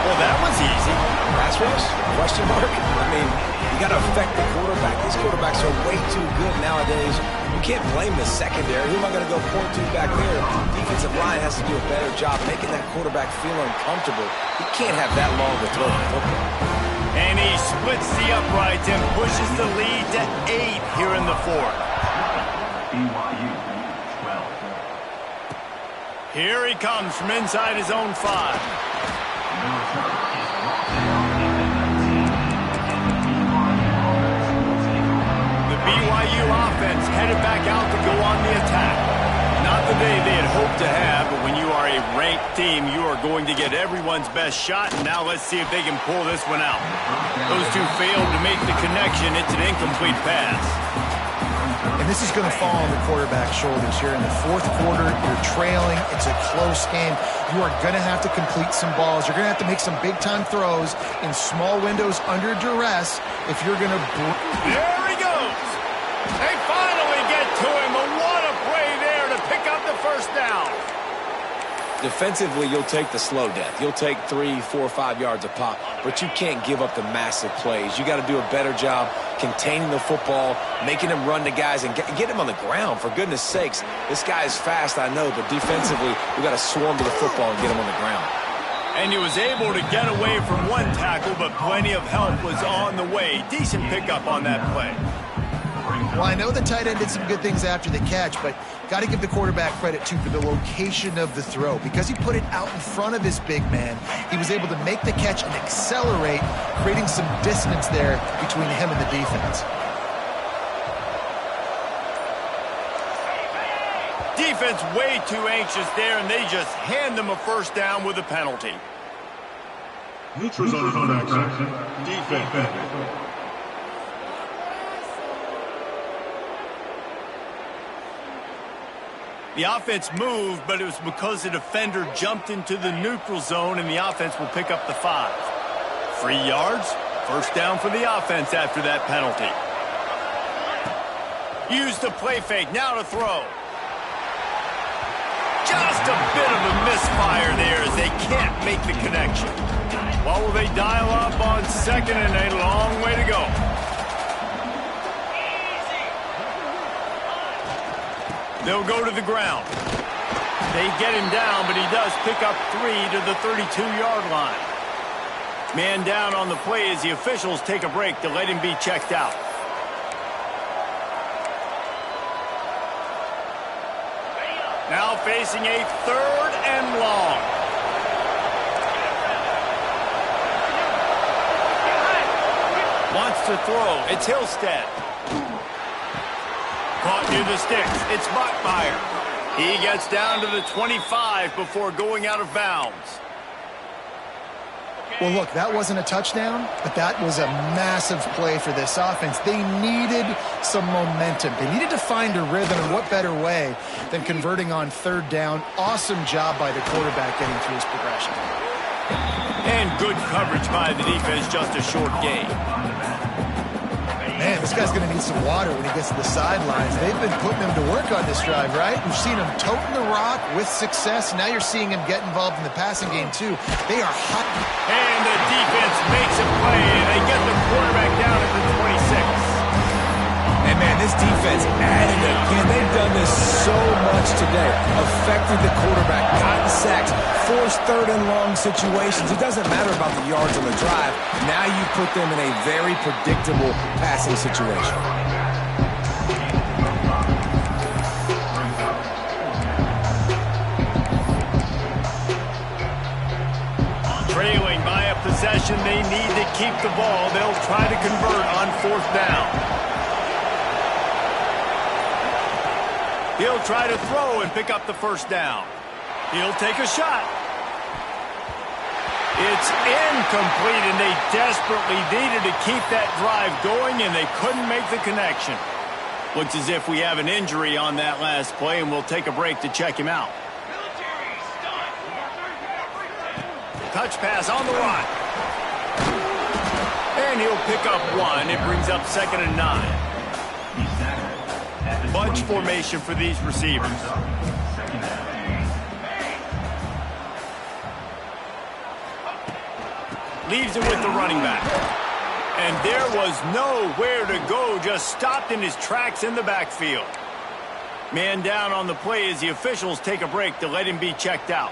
A: Well, that was easy.
C: Pass rush? Question mark? I mean, you got to affect the quarterback. These quarterbacks are way too good nowadays. You can't blame the secondary. Who am I going to go point to back there? Defensive line has to do a better job making that quarterback feel uncomfortable. He can't have that long to throw the football.
A: And he splits the uprights and pushes the lead to 8 here in the fourth. Here he comes from inside his own 5. BYU offense headed back out to go on the attack. Not the day they had hoped to have, but when you are a ranked team, you are going to get everyone's best shot, and now let's see if they can pull this one out. Those two failed to make the connection. It's an incomplete pass.
B: And this is going to fall on the quarterback's shoulders here in the fourth quarter. You're trailing. It's a close game. You are going to have to complete some balls. You're going to have to make some big-time throws in small windows under duress if you're going to...
A: There he goes. They finally get to him, and what a play there to pick up the first down.
C: Defensively, you'll take the slow death. You'll take 3, 4, 5 yards a pop, but you can't give up the massive plays. You got to do a better job containing the football, making him run to guys, and get him on the ground. For goodness sakes, this guy is fast, I know, but defensively, we got to swarm to the football and get him on the ground.
A: And he was able to get away from one tackle, but plenty of help was on the way. Decent pickup on that play.
B: Well, I know the tight end did some good things after the catch, but got to give the quarterback credit, too, for the location of the throw. Because he put it out in front of his big man, he was able to make the catch and accelerate, creating some distance there between him and the defense.
A: Defense way too anxious there, and they just hand them a first down with a penalty.
D: Neutral zone action. Defense.
A: The offense moved, but it was because the defender jumped into the neutral zone, and the offense will pick up the 5. 3 yards, first down for the offense after that penalty. Use the play fake, now to throw. Just a bit of a misfire there as they can't make the connection. What will they dial up on second, and a long way to go. They'll go to the ground. They get him down, but he does pick up 3 to the 32-yard line. Man down on the play as the officials take a break to let him be checked out. Now facing a 3rd and long. Wants to throw. It's Hillstead. Caught near the sticks. It's Bachmeyer. He gets down to the 25 before going out of bounds.
B: Well, look, that wasn't a touchdown, but that was a massive play for this offense. They needed some momentum. They needed to find a rhythm, and what better way than converting on 3rd down. Awesome job by the quarterback getting through his progression.
A: And good coverage by the defense, just a short gain.
B: Man, this guy's going to need some water when he gets to the sidelines. They've been putting him to work on this drive, right? We've seen him toting the rock with success. Now you're seeing him get involved in the passing game, too. They are hot.
A: And the defense makes a play, and they get the quarterback down at the 26.
C: And, man, this defense added again. They've done this so much today. Affected the quarterback, gotten sacks, forced third and long situations. It doesn't matter about the yards on the drive. Now you put them in a very predictable passing situation.
A: Trailing by a possession, they need to keep the ball. They'll try to convert on 4th down. He'll try to throw and pick up the 1st down. He'll take a shot. It's incomplete, and they desperately needed to keep that drive going, and they couldn't make the connection. Looks as if we have an injury on that last play, and we'll take a break to check him out. Touch pass on the run. And he'll pick up 1. It brings up 2nd and 9. Bunch formation for these receivers. Leaves it with the running back. And there was nowhere to go, just stopped in his tracks in the backfield. Man down on the play as the officials take a break to let him be checked out.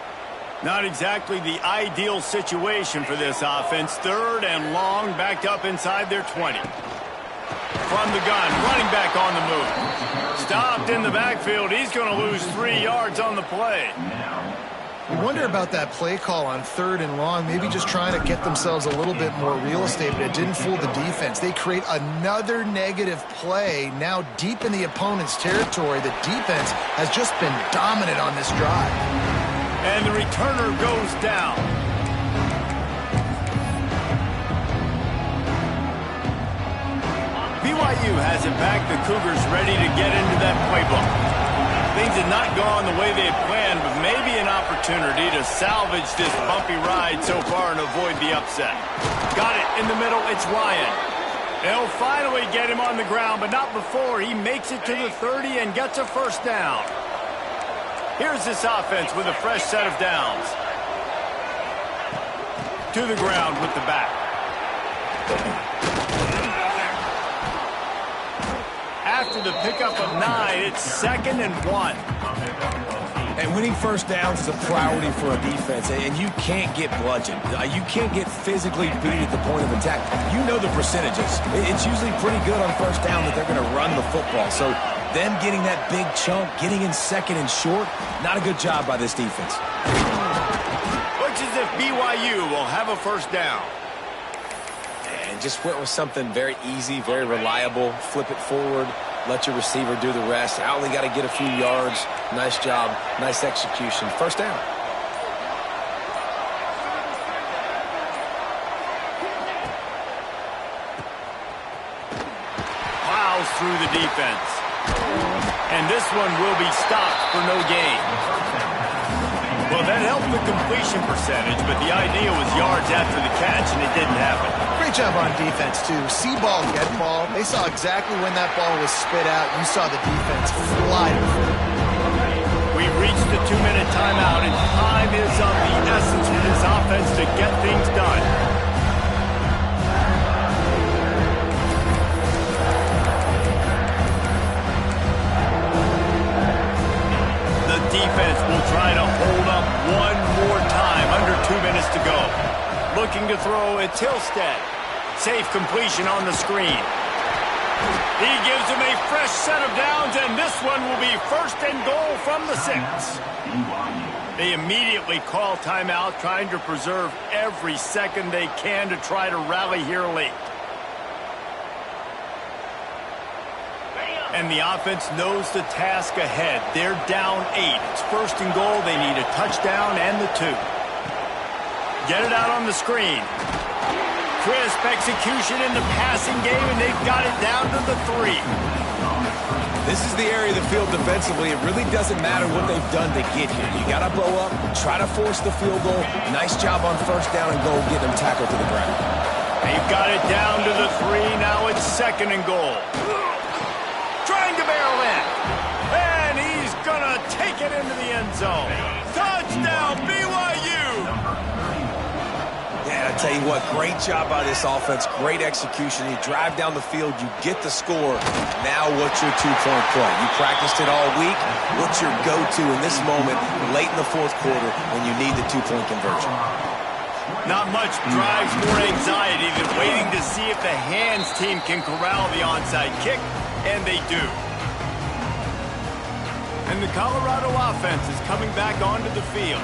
A: Not exactly the ideal situation for this offense. 3rd and long, backed up inside their 20. From the gun, running back on the move. Stopped in the backfield. He's going to lose 3 yards on the play.
B: You wonder about that play call on 3rd and long, maybe just trying to get themselves a little bit more real estate, but it didn't fool the defense. They create another negative play now deep in the opponent's territory. The defense has just been dominant on this drive.
A: And the returner goes down. BYU has it back. The Cougars ready to get into that playbook. Things had not gone the way they had planned, but maybe an opportunity to salvage this bumpy ride so far and avoid the upset. Got it in the middle. It's Ryan. They'll finally get him on the ground, but not before he makes it to the 30 and gets a 1st down. Here's this offense with a fresh set of downs. To the ground with the back. After the pickup of 9, it's 2nd and 1.
C: And winning 1st downs is a priority for a defense, and you can't get bludgeoned. You can't get physically beat at the point of attack. You know the percentages. It's usually pretty good on 1st down that they're going to run the football. So them getting that big chunk, getting in 2nd and short, not a good job by this defense.
A: Looks as if BYU will have a 1st down.
C: And just went with something very easy, very reliable. Flip it forward, let your receiver do the rest. I only got to get a few yards. Nice job, nice execution. 1st down.
A: Plows through the defense. And this one will be stopped for no gain. Well, that helped the completion percentage, but the idea was yards after the catch, and it didn't happen.
B: Great job on defense, too. See ball, get ball. They saw exactly when that ball was spit out. You saw the defense fly to the field.
A: We've reached the 2-minute timeout, and time is of the essence for this offense to get things done. The defense will try to hold up one more time. Under 2 minutes to go. Looking to throw, it's Hillstead. Safe completion on the screen. He gives him a fresh set of downs, and this one will be 1st and goal from the 6. They immediately call timeout, trying to preserve every second they can to try to rally here late. And the offense knows the task ahead. They're down 8. It's 1st and goal. They need a touchdown and the 2. Get it out on the screen. Crisp execution in the passing game, and they've got it down to the 3.
C: This is the area of the field defensively. It really doesn't matter what they've done to get here. You got to bow up, try to force the field goal. Nice job on first down and goal, get them tackled to the ground.
A: They've got it down to the 3. Now it's 2nd and goal. Trying to barrel in. And he's going to take it into the end zone. Touchdown, BYU!
C: Yeah, I tell you what, great job by this offense. Great execution. You drive down the field, you get the score. Now what's your two-point play? You practiced it all week. What's your go-to in this moment late in the 4th quarter when you need the two-point conversion?
A: Not much drives more anxiety than waiting to see if the hands team can corral the onside kick, and they do. And the Colorado offense is coming back onto the field.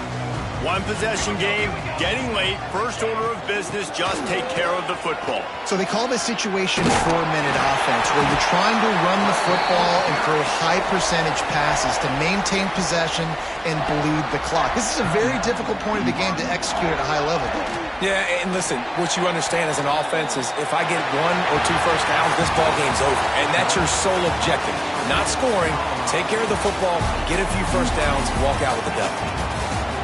A: One possession game, getting late, first order of business, just take care of the football.
B: So they call this situation 4-minute offense, where you're trying to run the football and throw high percentage passes to maintain possession and bleed the clock. This is a very difficult point of the game to execute at a high level, though.
C: Yeah, and listen, what you understand as an offense is if I get 1 or 2 first downs, this ball game's over. And that's your sole objective. Not scoring, take care of the football, get a few first downs, walk out with the W.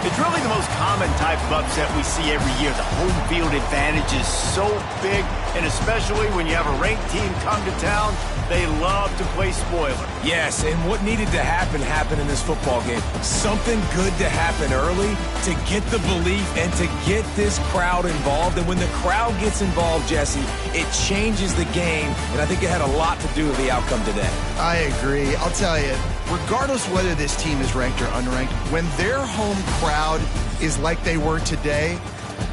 A: It's really the most common type of upset we see every year. The home field advantage is so big, and especially when you have a ranked team come to town, they love to play spoiler.
C: Yes, and what needed to happen happened in this football game. Something good to happen early to get the belief and to get this crowd involved. And when the crowd gets involved, Jesse, it changes the game, and I think it had a lot to do with the outcome today.
B: I agree. I'll tell you, regardless whether this team is ranked or unranked, when their home crowd is like they were today,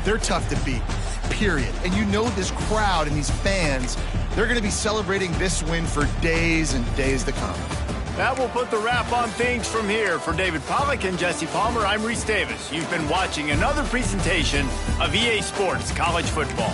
B: they're tough to beat, period. And you know this crowd and these fans, they're going to be celebrating this win for days and days to come.
A: That will put the wrap on things from here. For David Pollack and Jesse Palmer, I'm Reese Davis. You've been watching another presentation of EA Sports College Football.